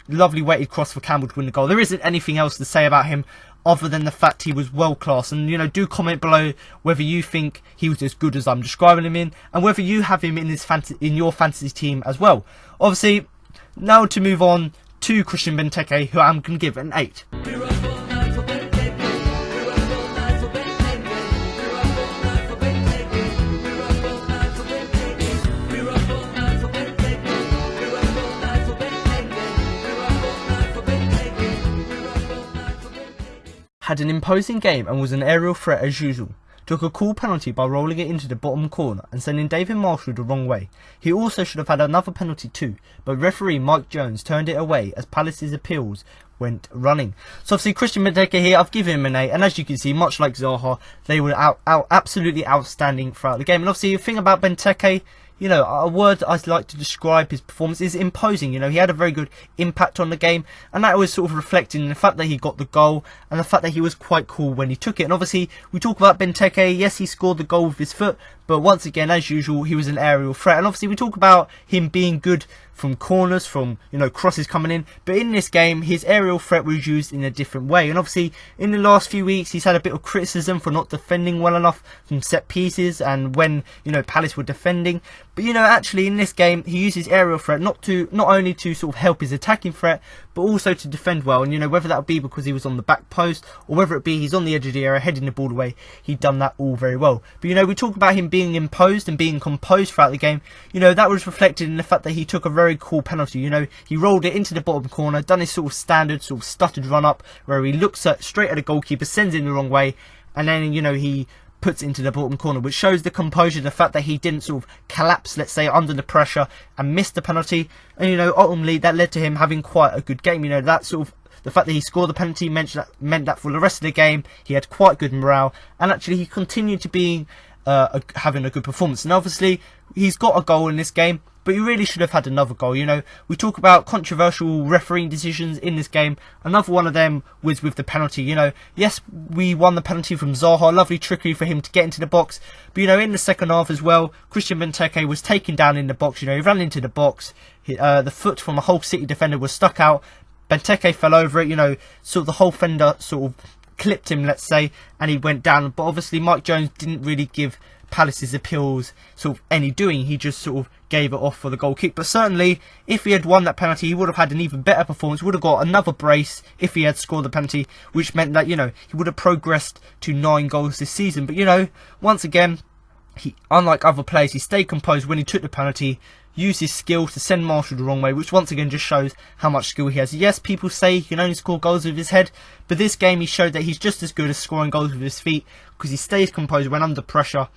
lovely weighted cross for Campbell to win the goal. There isn't anything else to say about him other than the fact he was world class. And, you know, do comment below whether you think he was as good as I'm describing him in, and whether you have him in your fantasy team as well. Obviously, now to move on to Christian Benteke, who I'm going to give an 8. had an imposing game and was an aerial threat as usual. Took a cool penalty by rolling it into the bottom corner and sending David Marshall the wrong way. He also should have had another penalty too, but referee Mike Jones turned it away as Palace's appeals went running. So obviously Christian Benteke here, I've given him an 8, and as you can see, much like Zaha, they were absolutely outstanding throughout the game. And obviously the thing about Benteke, you know, a word I like to describe his performance is imposing. You know, he had a very good impact on the game, and that was sort of reflected in the fact that he got the goal and the fact that he was quite cool when he took it. And obviously, we talk about Benteke. Yes, he scored the goal with his foot, but once again, as usual, he was an aerial threat. And obviously, we talk about him being good from corners, from, you know, crosses coming in. But in this game, his aerial threat was used in a different way. And obviously, in the last few weeks, he's had a bit of criticism for not defending well enough from set pieces and when, you know, Palace were defending. But, you know, actually, in this game, he used his aerial threat not only to sort of help his attacking threat, but also to defend well. And, you know, whether that would be because he was on the back post or whether it be he's on the edge of the area, heading the ball away, he'd done that all very well. But, you know, we talk about him being imposed and being composed throughout the game. You know, that was reflected in the fact that he took a very cool penalty. You know, he rolled it into the bottom corner, done his sort of standard sort of stuttered run up where he looks straight at the goalkeeper, sends it in the wrong way, and then, you know, he puts it into the bottom corner, which shows the composure, the fact that he didn't sort of collapse, let's say, under the pressure and miss the penalty. And, you know, ultimately that led to him having quite a good game. You know, that sort of the fact that he scored the penalty meant that for the rest of the game he had quite good morale, and actually he continued to be having a good performance. And obviously he's got a goal in this game, but he really should have had another goal. You know, we talk about controversial refereeing decisions in this game. Another one of them was with the penalty. You know, yes, we won the penalty from Zaha. Lovely trickery for him to get into the box. But, you know, in the second half as well, Christian Benteke was taken down in the box. You know, he ran into the box. The foot from a Hull City defender was stuck out. Benteke fell over it. You know, sort of the whole fender sort of clipped him, let's say, and he went down. But obviously Mike Jones didn't really give Palace's appeals sort of any doing. He just sort of gave it off for the goal kick. But certainly, if he had won that penalty, he would have had an even better performance. Would have got another brace if he had scored the penalty, which meant that, you know, he would have progressed to 9 goals this season. But, you know, once again, he, unlike other players, he stayed composed when he took the penalty, used his skill to send Marshall the wrong way, which once again just shows how much skill he has. Yes, people say he can only score goals with his head, but this game he showed that he's just as good as scoring goals with his feet, because he stays composed when under pressure,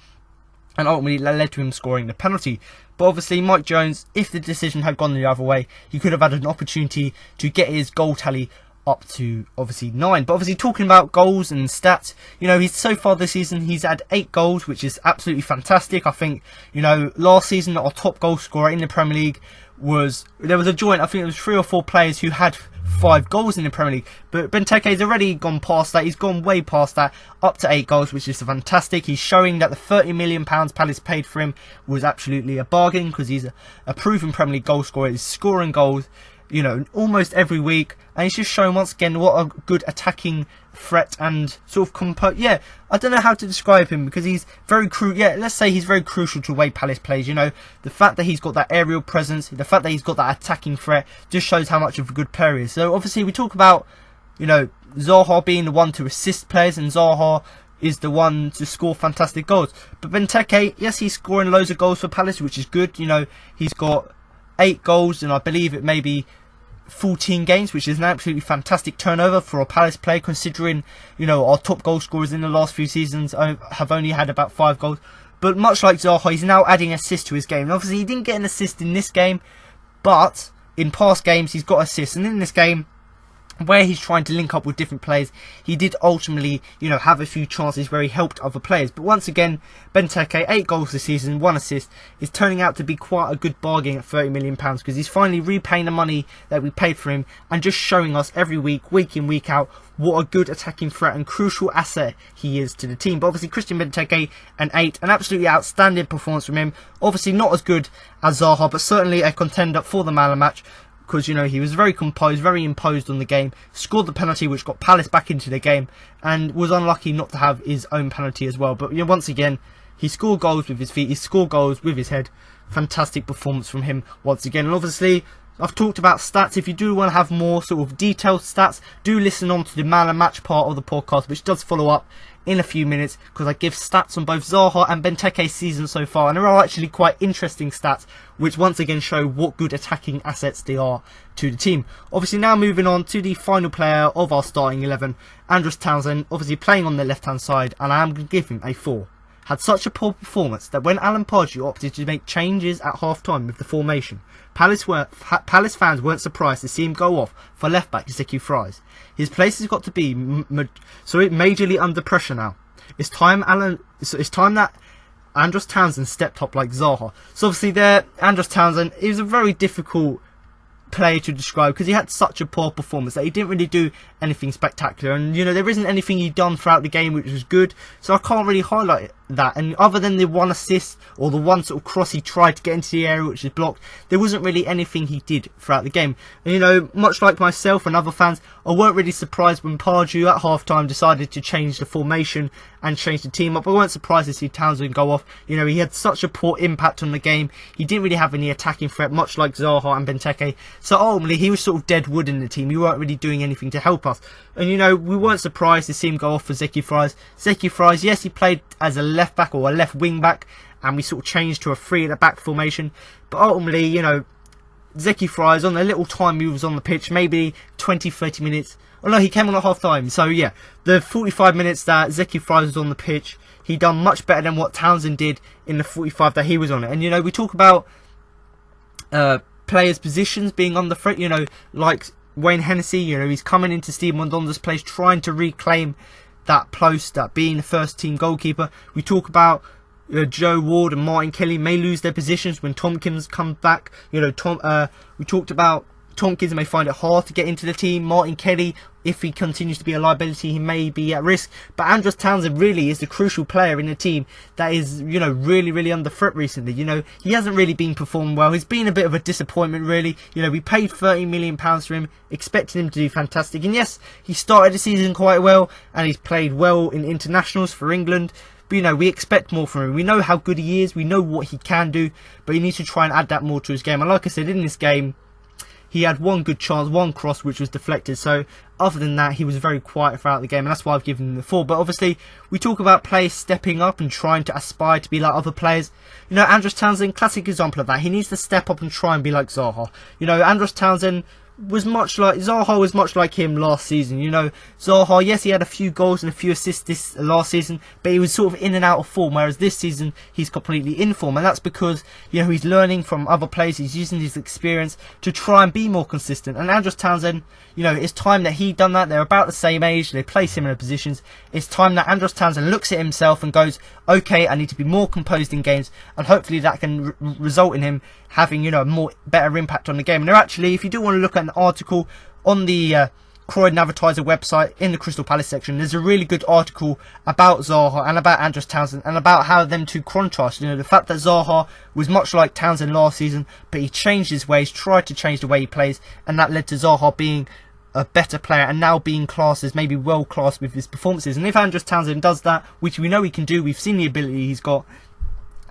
and ultimately that led to him scoring the penalty. But obviously Mike Jones, if the decision had gone the other way, he could have had an opportunity to get his goal tally up to obviously 9. But obviously talking about goals and stats, you know, he's so far this season he's had 8 goals, which is absolutely fantastic. I think, you know, last season our top goal scorer in the Premier League was, there was a joint, I think it was 3 or 4 players who had 5 goals in the Premier League, but Benteke's already gone past that. He's gone way past that, up to 8 goals, which is fantastic. He's showing that the £30 million Palace paid for him was absolutely a bargain, because he's a proven Premier League goal scorer. He's scoring goals, you know, almost every week, and he's just shown once again what a good attacking threat and sort of yeah, I don't know how to describe him, because he's very let's say he's very crucial to the way Palace plays. You know, the fact that he's got that aerial presence, the fact that he's got that attacking threat, just shows how much of a good player he is. So obviously we talk about, you know, Zaha being the one to assist players, and Zaha is the one to score fantastic goals. But Benteke, yes, he's scoring loads of goals for Palace, which is good. You know, he's got 8 goals, and I believe it may be 14 games, which is an absolutely fantastic turnover for a Palace player, considering, you know, our top goal scorers in the last few seasons have only had about 5 goals. But much like Zaha, he's now adding assists to his game. And obviously he didn't get an assist in this game, but in past games he's got assists, and in this game, where he's trying to link up with different players, he did ultimately, you know, have a few chances where he helped other players. But once again, Benteke, 8 goals this season, 1 assist, is turning out to be quite a good bargain at £30 million, because he's finally repaying the money that we paid for him, and just showing us every week, week in, week out, what a good attacking threat and crucial asset he is to the team. But obviously Christian Benteke, an 8, an absolutely outstanding performance from him. Obviously not as good as Zaha, but certainly a contender for the man of the match, because, you know, he was very composed, very imposed on the game, scored the penalty which got Palace back into the game, and was unlucky not to have his own penalty as well. But, you know, once again, he scored goals with his feet, he scored goals with his head. Fantastic performance from him once again. And obviously, I've talked about stats. If you do want to have more sort of detailed stats, do listen on to the man and match part of the podcast, which does follow up in a few minutes, because I give stats on both Zaha and Benteke's season so far, and there are actually quite interesting stats which once again show what good attacking assets they are to the team. Obviously now moving on to the final player of our starting 11, Andros Townsend, obviously playing on the left hand side, and I am going to give him a 4. Had such a poor performance that when Alan Pardew opted to make changes at half-time with the formation, Palace fans weren't surprised to see him go off for left-back Zeki Fries. His place has got to be majorly under pressure now. It's time that Andros Townsend stepped up like Zaha. So obviously there, Andros Townsend, he was a very difficult player to describe because he had such a poor performance that he didn't really do anything spectacular, and you know, there isn't anything he'd done throughout the game which was good, so I can't really highlight that. And other than the one assist or the one sort of cross he tried to get into the area which was blocked, there wasn't really anything he did throughout the game. And you know, much like myself and other fans, I weren't really surprised when Pardew at half time decided to change the formation and change the team up. I weren't surprised to see Townsend go off. You know, he had such a poor impact on the game. He didn't really have any attacking threat, much like Zaha and Benteke. So ultimately, he was sort of dead wood in the team. He weren't really doing anything to help us. And you know, we weren't surprised to see him go off for Zeki Fries. Zeki Fries, yes, he played as a left back or a left wing back, and we sort of changed to a 3 at the back formation. But ultimately, you know, Zeki Fries, on the little time he was on the pitch, maybe 20-30 minutes. Oh no, he came on at half time. So yeah, the 45 minutes that Zeki Fries was on the pitch, he done much better than what Townsend did in the 45 that he was on it. And you know, we talk about players' positions being on the front, you know, like Wayne Hennessy, you know, he's coming into Steve Mondonda's place, trying to reclaim that post, that being the first team goalkeeper. We talk about Joe Ward and Martin Kelly may lose their positions when Tompkins comes back. You know, we talked about Tompkins may find it hard to get into the team. Martin Kelly, if he continues to be a liability, he may be at risk. But Andros Townsend really is the crucial player in the team that is, you know, really under threat recently. You know, he hasn't really been performing well. He's been a bit of a disappointment, really. You know, we paid £30 million for him, expecting him to do fantastic. And yes, he started the season quite well, and he's played well in internationals for England. But, you know, we expect more from him. We know how good he is. We know what he can do. But he needs to try and add that more to his game. And like I said, in this game, he had one good chance, one cross, which was deflected. So, other than that, he was very quiet throughout the game, and that's why I've given him the 4. But obviously, we talk about players stepping up and trying to aspire to be like other players. You know, Andros Townsend, classic example of that. He needs to step up and try and be like Zaha. You know, Andros Townsend was much like Zaha was much like him last season. You know, Zaha, yes, he had a few goals and a few assists this last season, but he was sort of in and out of form, whereas this season he's completely in form, and that's because, you know, he's learning from other players. He's using his experience to try and be more consistent. And Andros Townsend, you know, it's time that he done that. They're about the same age, they play similar positions. It's time that Andros Townsend looks at himself and goes, okay, I need to be more composed in games, and hopefully that can result in him having, you know, better impact on the game. And there actually, if you do want to look at an article on the Croydon Advertiser website in the Crystal Palace section, there's a really good article about Zaha and about Andros Townsend and about how them two contrast. You know, the fact that Zaha was much like Townsend last season, but he changed his ways, tried to change the way he plays, and that led to Zaha being a better player and now being classed as maybe world class with his performances. And if Andros Townsend does that, which we know he can do, we've seen the ability he's got,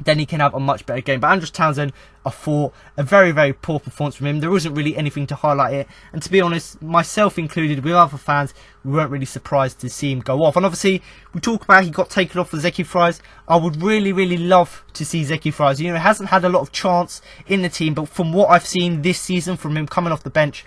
then he can have a much better game. But Andros Townsend, a 4, a very poor performance from him. There wasn't really anything to highlight it, and to be honest, myself included, with other fans, we weren't really surprised to see him go off. And obviously, we talk about he got taken off for Zeki Fries. I would really love to see Zeki Fries. You know, he hasn't had a lot of chance in the team, but from what I've seen this season from him coming off the bench,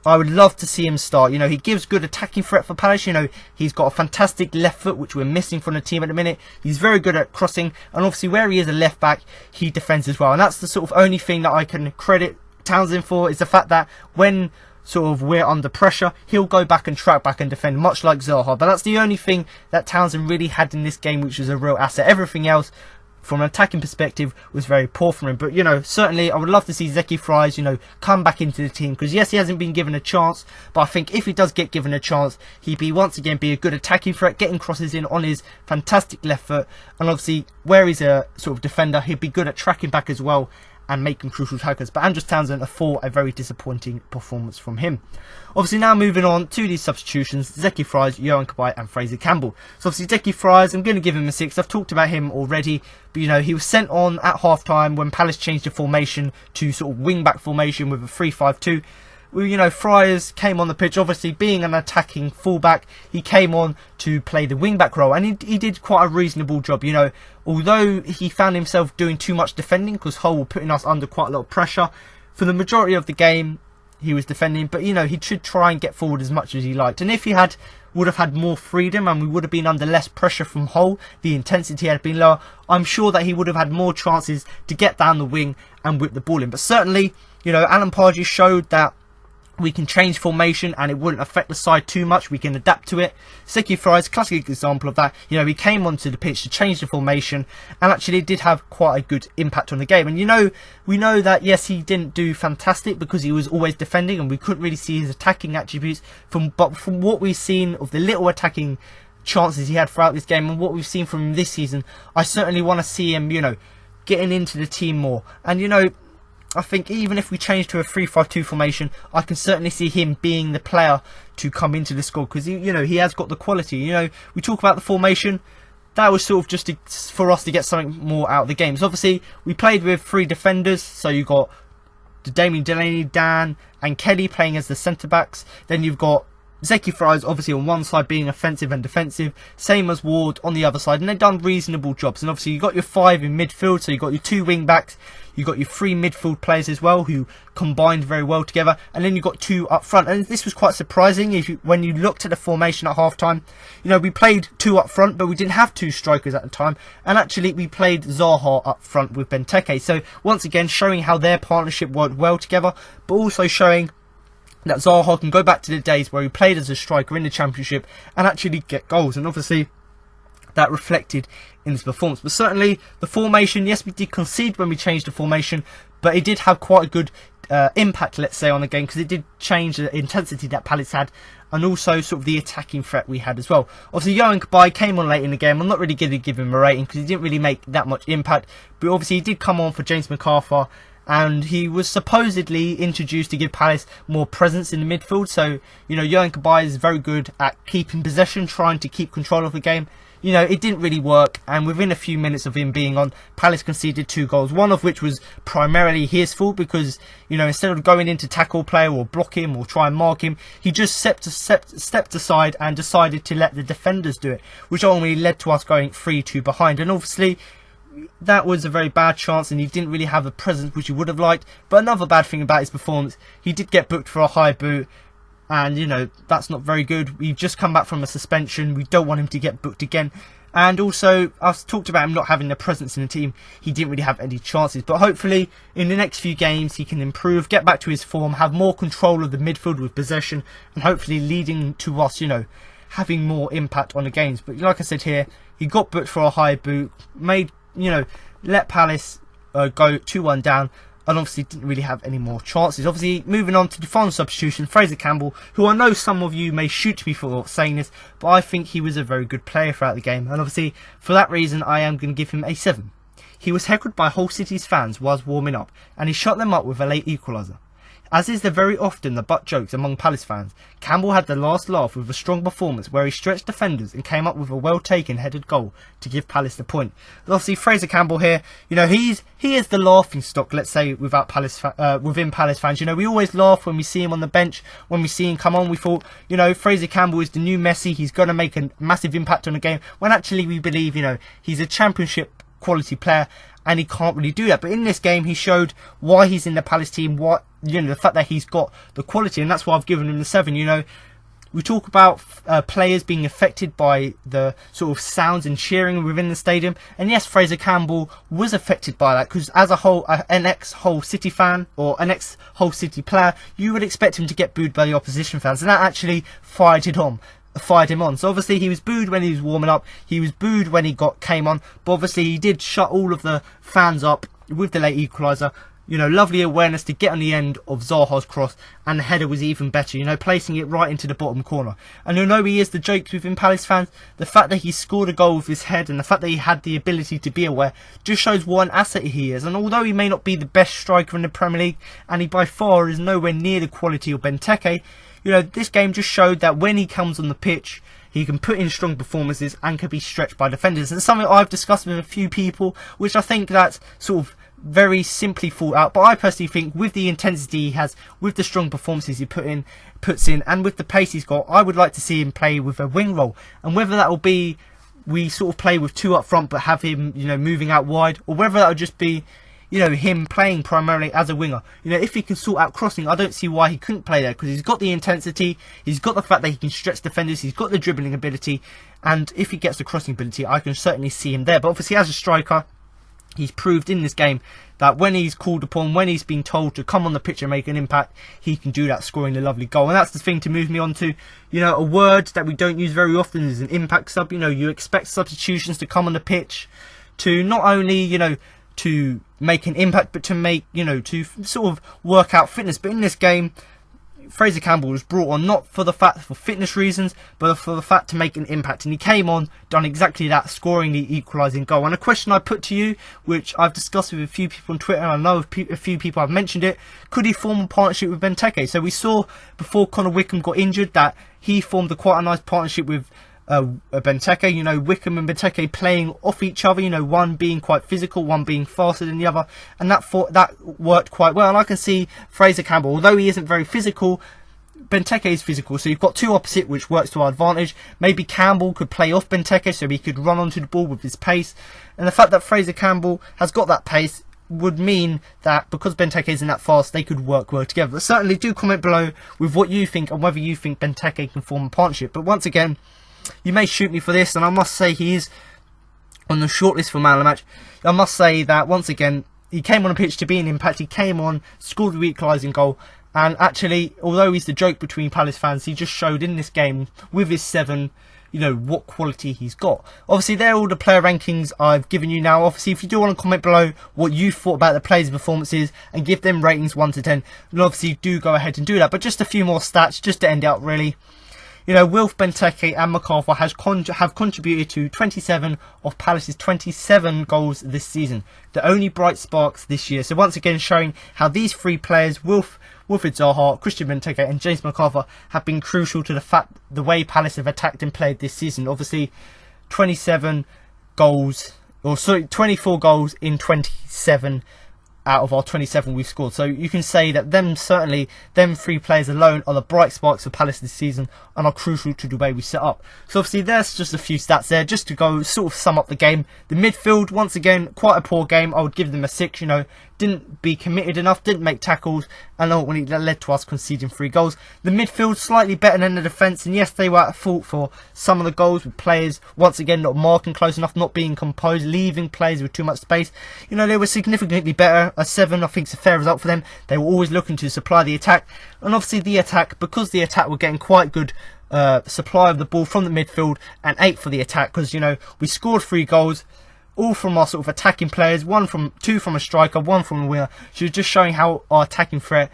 I would love to see him start. You know, he gives good attacking threat for Palace. You know, he's got a fantastic left foot, which we're missing from the team at the minute. He's very good at crossing, and obviously where he is a left back, he defends as well. And that's the sort of only thing that I can credit Townsend for, is the fact that when sort of we're under pressure, he'll go back and track back and defend, much like Zaha. But that's the only thing that Townsend really had in this game, which was a real asset. Everything else, from an attacking perspective, was very poor from him. But, you know, certainly I would love to see Zeki Fries, you know, come back into the team, because yes, he hasn't been given a chance, but I think if he does get given a chance, he'd once again be a good attacking threat, getting crosses in on his fantastic left foot, and obviously where he's a sort of defender, he'd be good at tracking back as well and making crucial tackles. But Andros Townsend, a very disappointing performance from him. Obviously, now moving on to these substitutions, Zeki Fries, Yohan Cabaye and Fraser Campbell. So obviously Zeki Fries, I'm going to give him a 6. I've talked about him already, but he was sent on at half-time when Palace changed the formation to sort of wing-back formation with a 3-5-2. Fries came on the pitch, obviously being an attacking fullback, he came on to play the wing-back role, and he did quite a reasonable job. Although he found himself doing too much defending, because Hull were putting us under quite a lot of pressure, for the majority of the game, he was defending, but he should try and get forward as much as he liked. And if he would have had more freedom and we would have been under less pressure from Hull, the intensity had been lower, I'm sure that he would have had more chances to get down the wing and whip the ball in. But certainly, Alan Pardew showed that we can change formation and it wouldn't affect the side too much. We can adapt to it. Zeki Fries, classic example of that. He came onto the pitch to change the formation and actually did have quite a good impact on the game. And we know that yes, he didn't do fantastic because he was always defending and we couldn't really see his attacking attributes. But from what we've seen of the little attacking chances he had throughout this game and what we've seen from him this season, I certainly want to see him, getting into the team more. And I think even if we change to a 3-5-2 formation, I can certainly see him being the player to come into the squad because he has got the quality. We talk about the formation. That was sort of just for us to get something more out of the game. So obviously we played with 3 defenders. So you got Damien Delaney, Dan, and Kelly playing as the centre backs. Then you've got Zeki Fries obviously on one side being offensive and defensive, same as Ward on the other side, and they've done reasonable jobs. And obviously you've got your 5 in midfield, so you've got your 2 wing backs, you've got your 3 midfield players as well who combined very well together, and then you've got 2 up front. And this was quite surprising when you looked at the formation at half time. We played 2 up front, but we didn't have 2 strikers at the time, and actually we played Zaha up front with Benteke. So once again showing how their partnership worked well together, but also showing that Zaha can go back to the days where he played as a striker in the Championship and actually get goals. And obviously that reflected in his performance. But certainly the formation, yes, we did concede when we changed the formation, but it did have quite a good impact, let's say, on the game, because it did change the intensity that Palace had and also sort of the attacking threat we had as well. Obviously Yohan Cabaye came on late in the game. I'm not really going to give him a rating because he didn't really make that much impact, but obviously he did come on for James McArthur, and he was supposedly introduced to give Palace more presence in the midfield. So, Yohan Cabaye is very good at keeping possession, trying to keep control of the game. It didn't really work, and within a few minutes of him being on, Palace conceded 2 goals, one of which was primarily his fault because, instead of going in to tackle player or block him or try and mark him, he just stepped aside and decided to let the defenders do it, which ultimately led to us going 3-2 behind. And obviously that was a very bad chance and he didn't really have the presence which he would have liked. But another bad thing about his performance, he did get booked for a high boot, and that's not very good. We've just come back from a suspension. We don't want him to get booked again. And also, I've talked about him not having the presence in the team. He didn't really have any chances, but hopefully in the next few games he can improve, get back to his form, have more control of the midfield with possession, and hopefully leading to us having more impact on the games. But like I said here, he got booked for a high boot, made let Palace go 2-1 down, and obviously didn't really have any more chances. Obviously, moving on to the final substitution, Fraser Campbell, who I know some of you may shoot me for saying this, but I think he was a very good player throughout the game, and obviously for that reason I am going to give him a 7. He was heckled by Hull City's fans whilst warming up, and he shut them up with a late equaliser. As is the very often the butt jokes among Palace fans, Campbell had the last laugh with a strong performance where he stretched defenders and came up with a well-taken headed goal to give Palace the point. But obviously Fraser Campbell here, he is the laughing stock, let's say, within Palace fans. We always laugh when we see him on the bench, when we see him come on. We thought, Fraser Campbell is the new Messi, he's going to make a massive impact on the game, when actually we believe, he's a Championship quality player and he can't really do that. But in this game he showed why he's in the Palace team, the fact that he's got the quality, and that's why I've given him the 7. We talk about players being affected by the sort of sounds and cheering within the stadium, and yes, Fraser Campbell was affected by that because as an ex-Hull City fan or an ex-Hull City player, you would expect him to get booed by the opposition fans, and that actually fired him on. So obviously he was booed when he was warming up, he was booed when he came on, but obviously he did shut all of the fans up with the late equaliser. You know, lovely awareness to get on the end of Zaha's cross, and the header was even better, you know, placing it right into the bottom corner. And you'll know he is the joke within Palace fans. The fact that he scored a goal with his head and the fact that he had the ability to be aware just shows what an asset he is. And although he may not be the best striker in the Premier League, and he by far is nowhere near the quality of Benteke, you know, this game just showed that when he comes on the pitch, he can put in strong performances and can be stretched by defenders. And it's something I've discussed with a few people, which I think that's sort of very simply thought out, but I personally think with the intensity he has, with the strong performances he puts in, and with the pace he's got, I would like to see him play with a wing role. And whether that will be we sort of play with two up front but have him, you know, moving out wide, or whether that will just be, you know, him playing primarily as a winger. You know, if he can sort out crossing, I don't see why he couldn't play there, because he's got the intensity, he's got the fact that he can stretch defenders, he's got the dribbling ability, and if he gets the crossing ability, I can certainly see him there. But obviously as a striker, he's proved in this game that when he's called upon, when he's been told to come on the pitch and make an impact, he can do that, scoring a lovely goal. And that's the thing to move me on to. You know, a word that we don't use very often is an impact sub. You know, you expect substitutions to come on the pitch to not only, you know, to make an impact, but to make, you know, to sort of work out fitness. But in this game, Fraser Campbell was brought on not for fitness reasons, but for the fact to make an impact, and he came on, done exactly that, scoring the equalising goal. And a question I put to you, which I've discussed with a few people on Twitter, and I know a few people have mentioned it: could he form a partnership with Benteke? So we saw before Connor Wickham got injured that he formed quite a nice partnership with Benteke. You know, Wickham and Benteke playing off each other, you know, one being quite physical, one being faster than the other, and that worked quite well. And I can see Fraser Campbell, although he isn't very physical, Benteke is physical, so you've got two opposite, which works to our advantage. Maybe Campbell could play off Benteke so he could run onto the ball with his pace, and the fact that Fraser Campbell has got that pace would mean that because Benteke isn't that fast, they could work well together. But certainly do comment below with what you think and whether you think Benteke can form a partnership. But once again, you may shoot me for this, and I must say he is on the shortlist for man of the match. I must say that once again, he came on the pitch to be an impact. He came on, scored the equalising goal, and actually, although he's the joke between Palace fans, he just showed in this game with his 7, you know, what quality he's got. Obviously, they're all the player rankings I've given you now. Obviously, if you do want to comment below what you thought about the players' performances and give them ratings 1 to 10, then obviously do go ahead and do that. But just a few more stats just to end out, really. You know, Wilf, Benteke and McArthur have contributed to 27 of Palace's 27 goals this season. The only bright sparks this year. So once again showing how these three players, Wilfried Zaha, Christian Benteke and James McArthur, have been crucial to the way Palace have attacked and played this season. Obviously 24 goals in 27 out of our 27 we've scored. So you can say that them three players alone are the bright sparks of Palace this season and are crucial to the way we set up. So obviously there's just a few stats there just to go sort of sum up the game. The midfield, once again, quite a poor game. I would give them a 6, you know, didn't be committed enough, didn't make tackles, and ultimately that led to us conceding 3 goals. The midfield slightly better than the defence, and yes, they were at fault for some of the goals with players once again not marking close enough, not being composed, leaving players with too much space. You know, they were significantly better. A 7 I think is a fair result for them. They were always looking to supply the attack, and obviously the attack, because the attack were getting quite good supply of the ball from the midfield, and 8 for the attack, because, you know, we scored 3 goals all from our sort of attacking players, 2 from a striker, 1 from a winger. So just showing how our attacking threat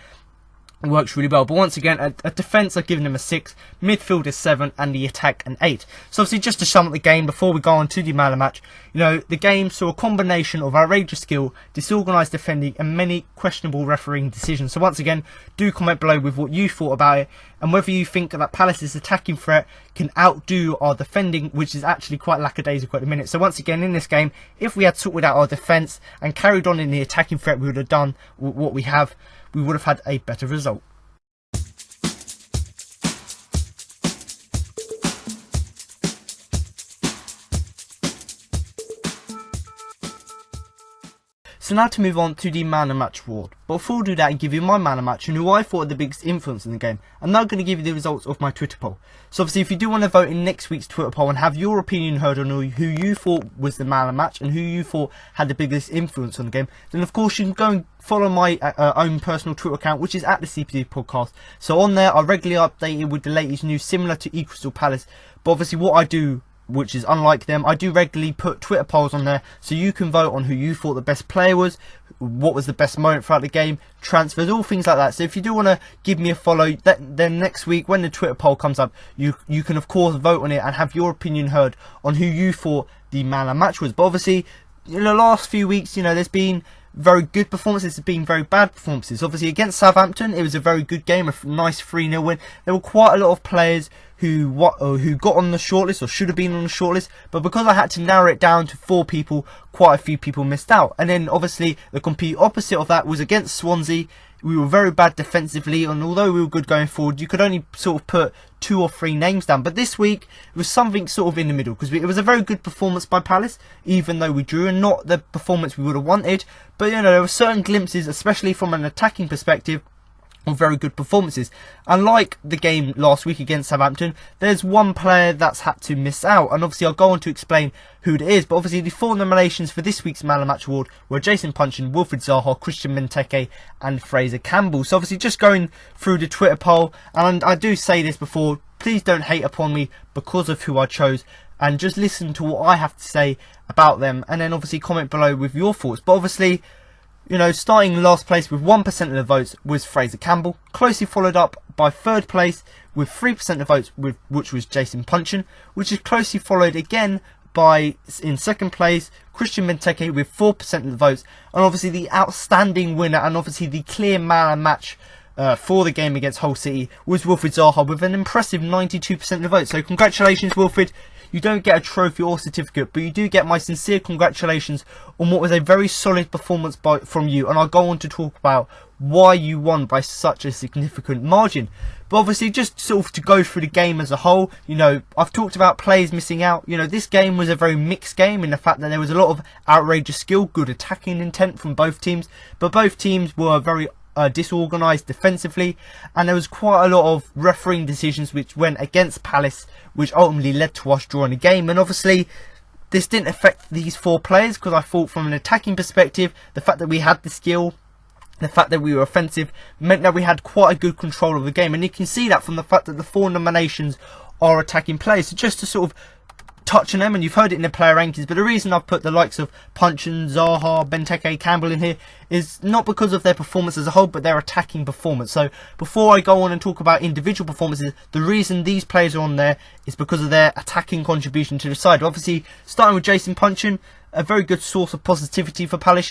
works really well. But once again, at defence I've given them a 6, midfield is 7, and the attack an 8. So obviously just to sum up the game before we go on to the man of the match, you know, the game saw a combination of outrageous skill, disorganised defending and many questionable refereeing decisions. So once again, do comment below with what you thought about it and whether you think that Palace's attacking threat can outdo our defending, which is actually quite lackadaisical at the minute. So once again, in this game, if we had sorted out our defence and carried on in the attacking threat, we would have done what we have. We would have had a better result. So now to move on to the man of match award. But before we do that and give you my man of match and who I thought had the biggest influence in the game, I'm now going to give you the results of my Twitter poll. So obviously if you do want to vote in next week's Twitter poll and have your opinion heard on who you thought was the man of match and who you thought had the biggest influence on the game, then of course you can go and follow my own personal Twitter account, which is at the CPD podcast. So on there I regularly update it with the latest news similar to Crystal Palace. But obviously what I do which is unlike them. I do regularly put Twitter polls on there, so you can vote on who you thought the best player was, what was the best moment throughout the game, transfers, all things like that. So if you do want to give me a follow, then next week when the Twitter poll comes up, you can of course vote on it and have your opinion heard on who you thought the man of the match was. But obviously, in the last few weeks, there's been very good performances, there's been very bad performances. Obviously against Southampton, it was a very good game, a nice 3-0 win. There were quite a lot of players who got on the shortlist or should have been on the shortlist, but because I had to narrow it down to 4 people, quite a few people missed out. And then obviously the complete opposite of that was against Swansea. We were very bad defensively, and although we were good going forward, you could only sort of put 2 or 3 names down. But this week it was something sort of in the middle, because it was a very good performance by Palace, even though we drew, and not the performance we would have wanted. But there were certain glimpses, especially from an attacking perspective, of very good performances. Unlike the game last week against Southampton, there's one player that's had to miss out, and obviously I'll go on to explain who it is. But obviously the 4 nominations for this week's Man of the Match award were Jason Puncheon, Wilfried Zaha, Christian Benteke and Fraser Campbell. So obviously just going through the Twitter poll, and I do say this before, please don't hate upon me because of who I chose, and just listen to what I have to say about them, and then obviously comment below with your thoughts. But obviously, starting in last place with 1% of the votes was Fraser Campbell, closely followed up by 3rd place with 3% of the votes, which was Jason Puncheon, which is closely followed again by, in 2nd place, Christian Benteke with 4% of the votes, and obviously the outstanding winner and obviously the clear man of the match for the game against Hull City was Wilfried Zaha with an impressive 92% of the votes. So congratulations, Wilfried. You don't get a trophy or certificate, but you do get my sincere congratulations on what was a very solid performance from you, and I'll go on to talk about why you won by such a significant margin. But obviously, just sort of to go through the game as a whole, I've talked about players missing out. This game was a very mixed game in the fact that there was a lot of outrageous skill, good attacking intent from both teams, but both teams were very disorganised defensively, and there was quite a lot of refereeing decisions which went against Palace, which ultimately led to us drawing the game. And obviously this didn't affect these 4 players, because I thought from an attacking perspective, the fact that we had the skill, the fact that we were offensive, meant that we had quite a good control of the game, and you can see that from the fact that the 4 nominations are attacking players. So just to sort of touch on them, and you've heard it in the player rankings, but the reason I've put the likes of Puncheon, Zaha, Benteke, Campbell in here is not because of their performance as a whole, but their attacking performance. So before I go on and talk about individual performances, the reason these players are on there is because of their attacking contribution to the side. Obviously, starting with Jason Puncheon, a very good source of positivity for Palace.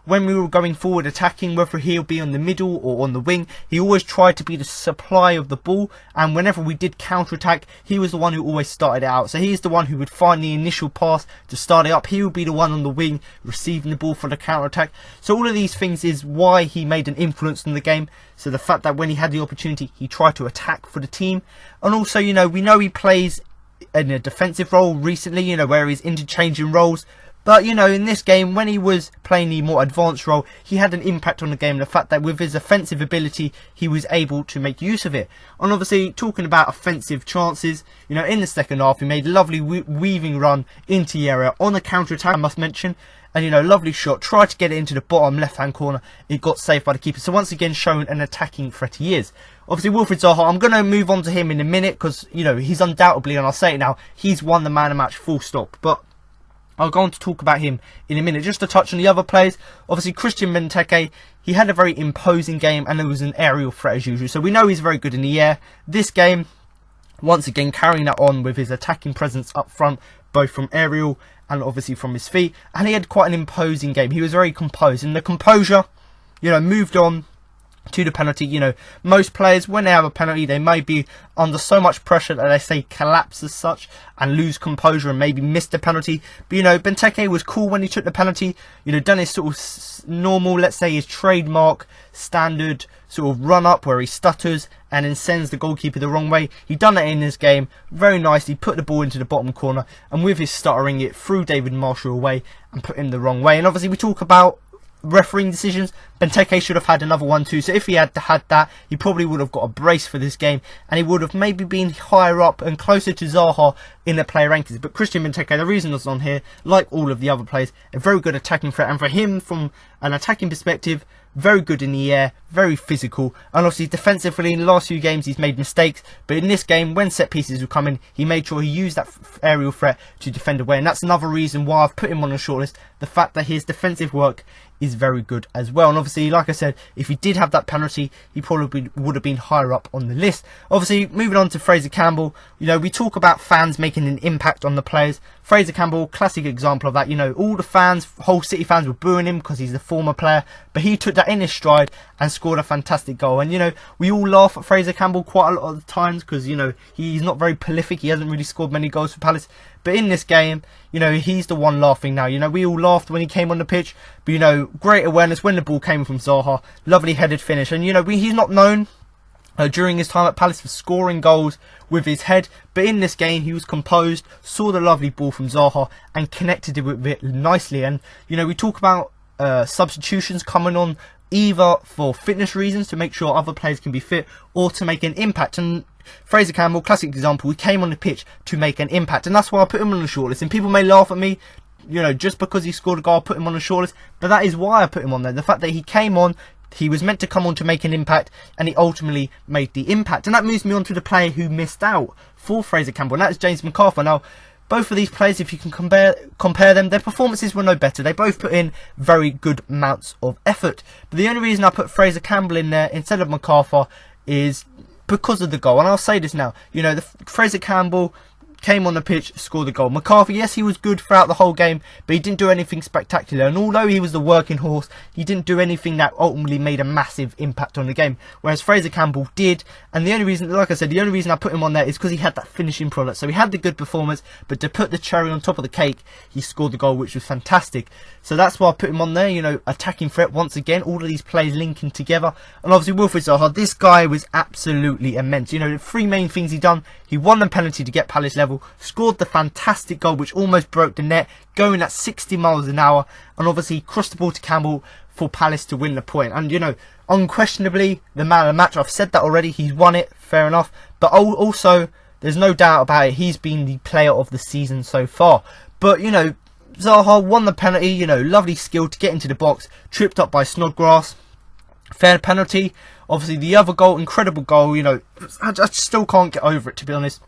When we were going forward attacking, whether he'll be on the middle or on the wing, he always tried to be the supply of the ball, and whenever we did counter-attack, he was the one who always started it out. So he's the one who would find the initial pass to start it up. He would be the one on the wing receiving the ball for the counter-attack. So all of these things is why he made an influence in the game. So the fact that when he had the opportunity, he tried to attack for the team. And also, we know he plays in a defensive role recently, where he's interchanging roles. But, in this game, when he was playing the more advanced role, he had an impact on the game. The fact that with his offensive ability, he was able to make use of it. And obviously, talking about offensive chances, in the second half, he made a lovely weaving run into the area on a counter-attack, I must mention. And, lovely shot, tried to get it into the bottom left-hand corner. It got saved by the keeper. So once again, showing an attacking threat he is. Obviously, Wilfried Zaha, I'm going to move on to him in a minute because, he's undoubtedly, and I'll say it now, he's won the man of the match, full stop. But I'll go on to talk about him in a minute. Just to touch on the other players, obviously Christian Benteke, he had a very imposing game and there was an aerial threat as usual. So we know he's very good in the air. This game, once again, carrying that on with his attacking presence up front, both from aerial and obviously from his feet. And he had quite an imposing game. He was very composed. And the composure, moved on to the penalty. Most players, when they have a penalty, they may be under so much pressure that they say collapse as such and lose composure and maybe miss the penalty. But Benteke was cool when he took the penalty. Done his sort of normal, let's say his trademark standard sort of run up where he stutters and then sends the goalkeeper the wrong way. He done that in this game very nicely, put the ball into the bottom corner, and with his stuttering, it threw David Marshall away and put him the wrong way. And obviously we talk about refereeing decisions, Benteke should have had another one too. So if he had that, he probably would have got a brace for this game, and he would have maybe been higher up and closer to Zaha in the player rankings. But Christian Benteke, the reason it's on here, like all of the other players, a very good attacking threat, and for him, from an attacking perspective, very good in the air, very physical, and obviously defensively in the last few games he's made mistakes, but in this game when set pieces were coming, he made sure he used that aerial threat to defend away, and that's another reason why I've put him on the shortlist. The fact that his defensive work is very good as well, and obviously, like I said, if he did have that penalty, he probably would have been higher up on the list. Obviously, moving on to Fraser Campbell, you know, we talk about fans making an impact on the players. Fraser Campbell, classic example of that. You know, all the fans, whole City fans were booing him because he's a former player, but he took that in his stride and scored a fantastic goal. And you know, we all laugh at Fraser Campbell quite a lot of the times because, you know, he's not very prolific, he hasn't really scored many goals for Palace, but in this game, you know, he's the one laughing now. You know, we all laughed when he came on the pitch, but you know, great awareness when the ball came from Zaha, lovely headed finish, and you know, he's not known during his time at Palace for scoring goals with his head, but in this game he was composed, saw the lovely ball from Zaha and connected it with it nicely. And you know, we talk about substitutions coming on either for fitness reasons, to make sure other players can be fit, or to make an impact, and Fraser Campbell, classic example, he came on the pitch to make an impact, and that's why I put him on the shortlist. And people may laugh at me, you know, just because he scored a goal I put him on the shortlist, but that is why I put him on there. The fact that he came on, he was meant to come on to make an impact, and he ultimately made the impact. And that moves me on to the player who missed out for Fraser Campbell, and that is James McArthur. Now, both of these players, if you can compare them, their performances were no better. They both put in very good amounts of effort. But the only reason I put Fraser Campbell in there instead of McArthur is because of the goal. And I'll say this now, you know, Fraser Campbell came on the pitch, scored the goal. McArthur, yes, he was good throughout the whole game, but he didn't do anything spectacular. And although he was the working horse, he didn't do anything that ultimately made a massive impact on the game. Whereas Fraser Campbell did. And the only reason, like I said, the only reason I put him on there is because he had that finishing product. So he had the good performance, but to put the cherry on top of the cake, he scored the goal, which was fantastic. So that's why I put him on there, you know, attacking threat once again, all of these players linking together. And obviously Wilfried Zaha, this guy was absolutely immense. You know, the three main things he done: he won the penalty to get Palace level, scored the fantastic goal which almost broke the net, going at 60 miles an hour, and obviously crossed the ball to Campbell for Palace to win the point. And you know, unquestionably the man of the match. I've said that already, he's won it, fair enough, but also there's no doubt about it, he's been the player of the season so far. But you know, Zaha won the penalty, you know, lovely skill to get into the box, tripped up by Snodgrass, fair penalty. Obviously the other goal, incredible goal, you know, I still can't get over it, to be honest.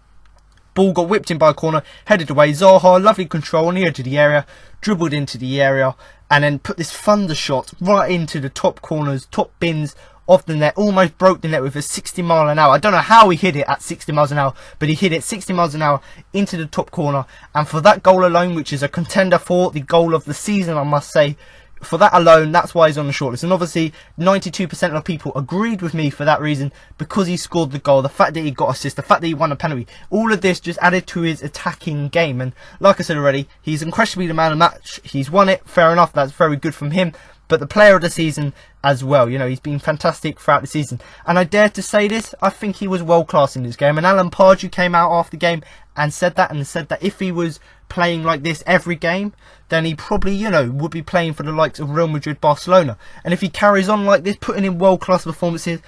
Ball got whipped in by a corner, headed away. Zaha, lovely control on the edge of the area, dribbled into the area, and then put this thunder shot right into the top corners, top bins of the net. Almost broke the net with a 60 mile an hour. I don't know how he hit it at 60 miles an hour, but he hit it 60 miles an hour into the top corner. And for that goal alone, which is a contender for the goal of the season, I must say, for that alone, that's why he's on the shortlist. And obviously 92% of people agreed with me for that reason, because he scored the goal, the fact that he got assist, the fact that he won a penalty, all of this just added to his attacking game. And like I said already, he's unquestionably the man of the match. He's won it, fair enough, that's very good from him, but the player of the season as well. You know, he's been fantastic throughout the season, and I dare to say this, I think he was world class in this game. And Alan Pardew came out after the game and said that if he was playing like this every game, then he probably, you know, would be playing for the likes of Real Madrid, Barcelona. And if he carries on like this, putting in world class performances,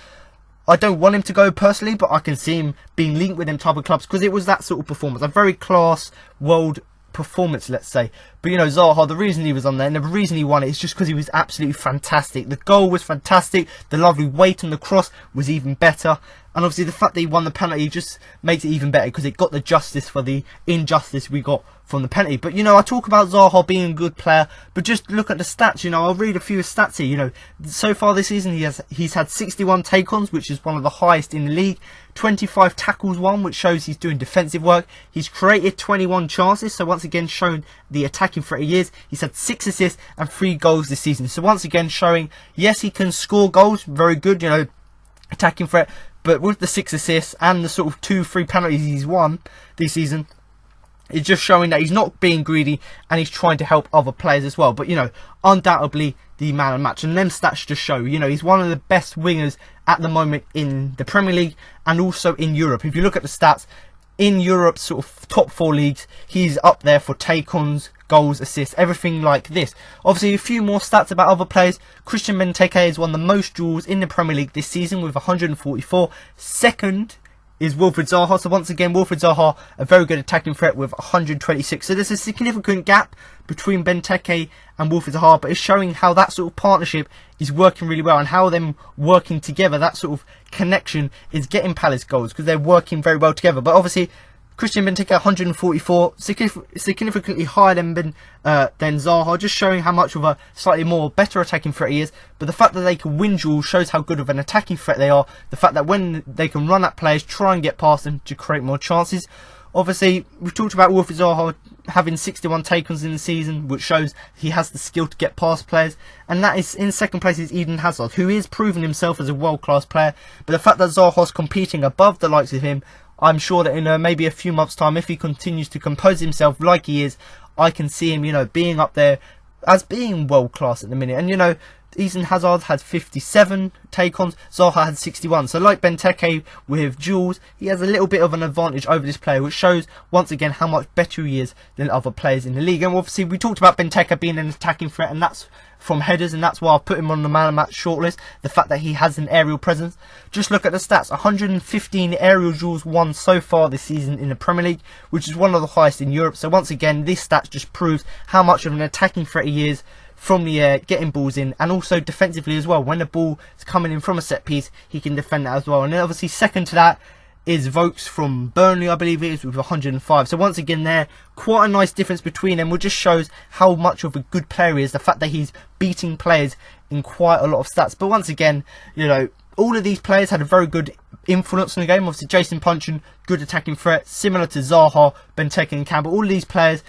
I don't want him to go personally, but I can see him being linked with them type of clubs, because it was that sort of performance, a very class world performance, let's say. But you know, Zaha, the reason he was on there and the reason he won it is just because he was absolutely fantastic. The goal was fantastic, the lovely weight on the cross was even better, and obviously the fact that he won the penalty just makes it even better, because it got the justice for the injustice we got from the penalty. But you know, I talk about Zaha being a good player, but just look at the stats. You know, I'll read a few stats here. You know, so far this season he's had 61 take-ons, which is one of the highest in the league, 25 tackles won, which shows he's doing defensive work. He's created 21 chances, so once again showing the attacking threat he is. He's had 6 assists and 3 goals this season, so once again showing, yes, he can score goals, very good, you know, attacking threat, but with the 6 assists and the sort of 2-3 penalties he's won this season, it's just showing that he's not being greedy and he's trying to help other players as well. But you know, undoubtedly the man of the match, and them stats just show, you know, he's one of the best wingers at the moment in the Premier League and also in Europe. If you look at the stats, in Europe's sort of top 4 leagues, he's up there for take-ons, goals, assists, everything like this. Obviously, a few more stats about other players. Christian Benteke has won the most duels in the Premier League this season with 144. Second is Wilfried Zaha. So once again, Wilfried Zaha, a very good attacking threat with 126. So there's a significant gap between Benteke and Wilfried Zaha, but it's showing how that sort of partnership is working really well and how them working together, that sort of connection is getting Palace goals because they're working very well together. But obviously, Christian Benteke 144, significantly higher than Zaha, just showing how much of a slightly more better attacking threat he is. But the fact that they can win duels shows how good of an attacking threat they are. The fact that when they can run at players, try and get past them to create more chances. Obviously, we've talked about Wilfried Zaha having 61 take-ons in the season, which shows he has the skill to get past players. And that is, in second place is Eden Hazard, who is proving himself as a world-class player. But the fact that Zaha's competing above the likes of him, I'm sure that in maybe a few months' time, if he continues to compose himself like he is, I can see him, being up there as being world-class at the minute. And, Eden Hazard had 57 take-ons, Zaha had 61. So like Benteke with duels, he has a little bit of an advantage over this player, which shows once again how much better he is than other players in the league. And obviously we talked about Benteke being an attacking threat, and that's from headers, and that's why I've put him on the man of the match shortlist. The fact that he has an aerial presence. Just look at the stats, 115 aerial duels won so far this season in the Premier League, which is one of the highest in Europe. So once again, this stat just proves how much of an attacking threat he is from the air, getting balls in, and also defensively as well. When the ball is coming in from a set piece, he can defend that as well. And then obviously second to that is Vokes from Burnley, I believe it is, with 105. So once again there, quite a nice difference between them, which just shows how much of a good player he is. The fact that he's beating players in quite a lot of stats. But once again, all of these players had a very good influence on the game. Obviously Jason Puncheon, good attacking threat, similar to Zaha, Benteke and Campbell. All of these players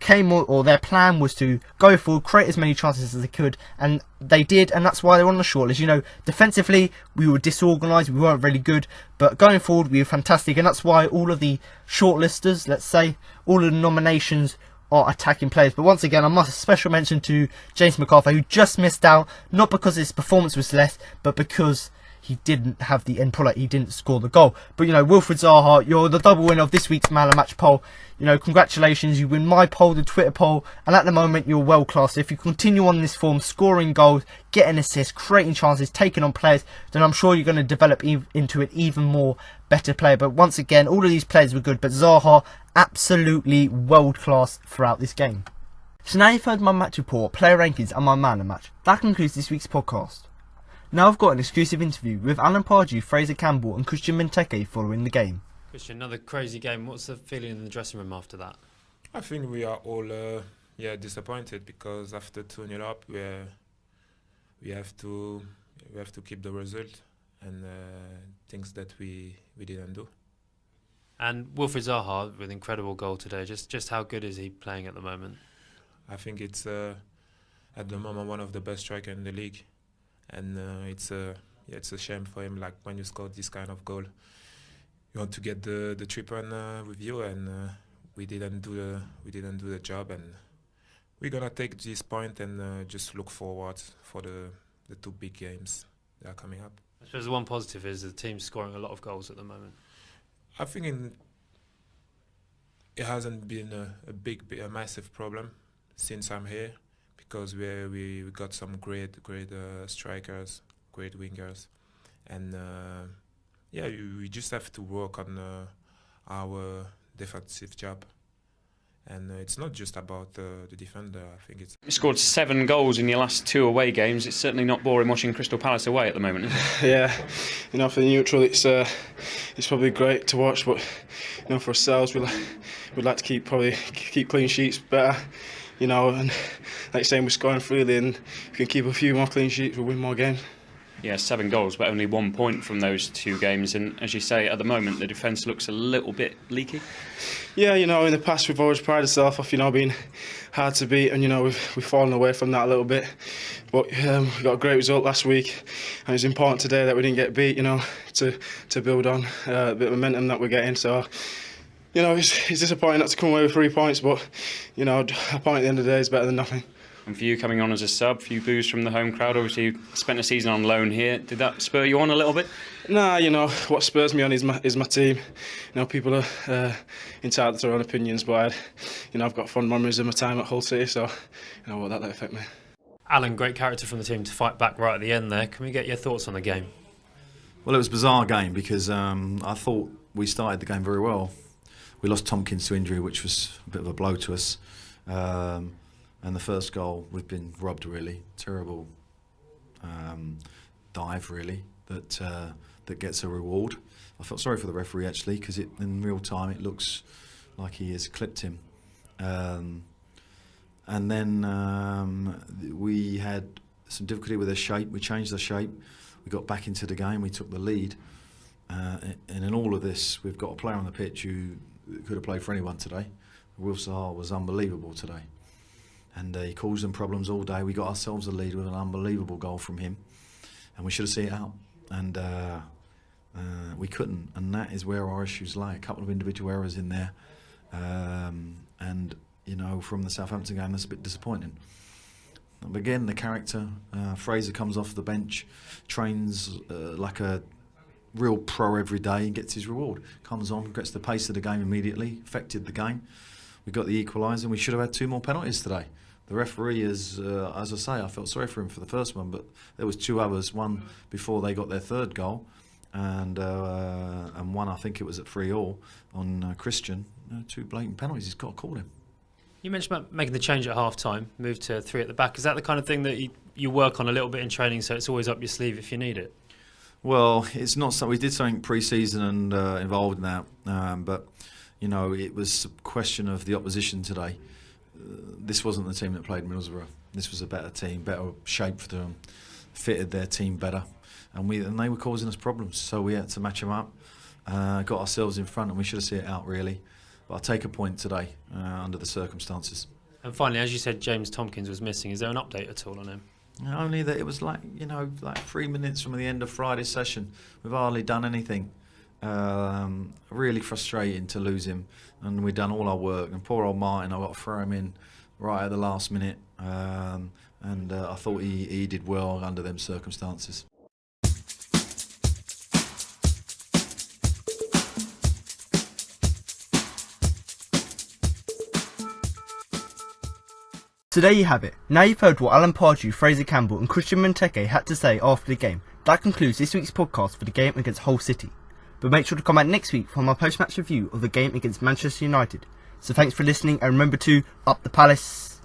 their plan was to go forward, create as many chances as they could, and they did, and that's why they're on the shortlist. Defensively we were disorganised, we weren't really good, but going forward we were fantastic, and that's why all of the shortlisters, let's say, all of the nominations are attacking players. But once again, I must special mention to James McArthur, who just missed out, not because his performance was less, but because he didn't have the end product, he didn't score the goal. But Wilfried Zaha, you're the double winner of this week's Man of the Match poll. Congratulations, you win my poll, the Twitter poll, and at the moment you're world class. So if you continue on this form, scoring goals, getting assists, creating chances, taking on players, then I'm sure you're going to develop into an even more better player. But once again, all of these players were good, but Zaha absolutely world class throughout this game. So now you've heard my match report, player rankings and my Man of the Match. That concludes this week's podcast. Now I've got an exclusive interview with Alan Pardew, Fraser Campbell and Christian Benteke following the game. Christian, another crazy game. What's the feeling in the dressing room after that? I think we are all disappointed because after 2-0 up, we have to keep the result and things that we didn't do. And Wilfried Zaha with an incredible goal today. Just how good is he playing at the moment? I think it's at the moment one of the best strikers in the league. And it's a shame for him. Like when you score this kind of goal, you want to get the triple with you, and we didn't do the job. And we're gonna take this point and just look forward for the 2 big games that are coming up. I suppose the one positive is the team's scoring a lot of goals at the moment. I think it hasn't been a massive problem since I'm here. Because we got some great strikers, great wingers, and we just have to work on our defensive job. And it's not just about the defender. I think it's. You scored 7 goals in your last 2 away games. It's certainly not boring watching Crystal Palace away at the moment, is it? Yeah, for the neutral, it's probably great to watch, but for ourselves, we'd like to keep clean sheets better. And like saying, we're scoring freely, and if we can keep a few more clean sheets, we'll win more games. Yeah, 7 goals, but only 1 point from those 2 games. And as you say, at the moment, the defence looks a little bit leaky. Yeah, in the past, we've always prided ourselves off, being hard to beat, and we've fallen away from that a little bit. But we got a great result last week, and it's important today that we didn't get beat, to build on a bit of momentum that we're getting. So You know, it's disappointing not to come away with 3 points, but, you know, a point at the end of the day is better than nothing. And for you coming on as a sub, a few boos from the home crowd, obviously you spent a season on loan here. Did that spur you on a little bit? Nah, you know, what spurs me on is my team. You know, people are entitled to their own opinions, but I've got fond memories of my time at Hull City, so you know what that affect me. Alan, great character from the team to fight back right at the end there. Can we get your thoughts on the game? Well, it was a bizarre game because I thought we started the game very well. We lost Tompkins to injury, which was a bit of a blow to us. And the first goal, we've been robbed really. Terrible dive really that gets a reward. I felt sorry for the referee actually because in real time it looks like he has clipped him. And then we had some difficulty with the shape. We changed the shape. We got back into the game. We took the lead. And in all of this, we've got a player on the pitch who could have played for anyone today. Wilfried Zaha was unbelievable today. And he caused them problems all day. We got ourselves a lead with an unbelievable goal from him. And we should have seen it out. And we couldn't. And that is where our issues lie. A couple of individual errors in there. And, you know, from the Southampton game, that's a bit disappointing. But again, the character, Fraser comes off the bench, trains like a real pro every day and gets his reward. Comes on, gets the pace of the game immediately, affected the game. We got the equaliser and we should have had 2 more penalties today. The referee is, as I say, I felt sorry for him for the first one, but there was 2 others, one before they got their 3rd goal and one I think it was at 3-3 on Christian. 2 blatant penalties, he's got to call him. You mentioned about making the change at half-time, move to 3 at the back. Is that the kind of thing that you work on a little bit in training so it's always up your sleeve if you need it? Well, it's not so. We did something pre-season and involved in that, but you know, it was a question of the opposition today. This wasn't the team that played Middlesbrough. This was a better team, better shape for them, fitted their team better, and they were causing us problems. So we had to match them up, got ourselves in front, and we should have seen it out really. But I'll take a point today under the circumstances. And finally, as you said, James Tompkins was missing. Is there an update at all on him? Only that it was like 3 minutes from the end of Friday's session. We've hardly done anything. Really frustrating to lose him, and we've done all our work. And poor old Martin, I've got to throw him in right at the last minute. And I thought he did well under them circumstances. So there you have it. Now you've heard what Alan Pardew, Fraser Campbell and Christian Benteke had to say after the game. That concludes this week's podcast for the game against Hull City. But make sure to come back next week for my post-match review of the game against Manchester United. So thanks for listening and remember to up the Palace.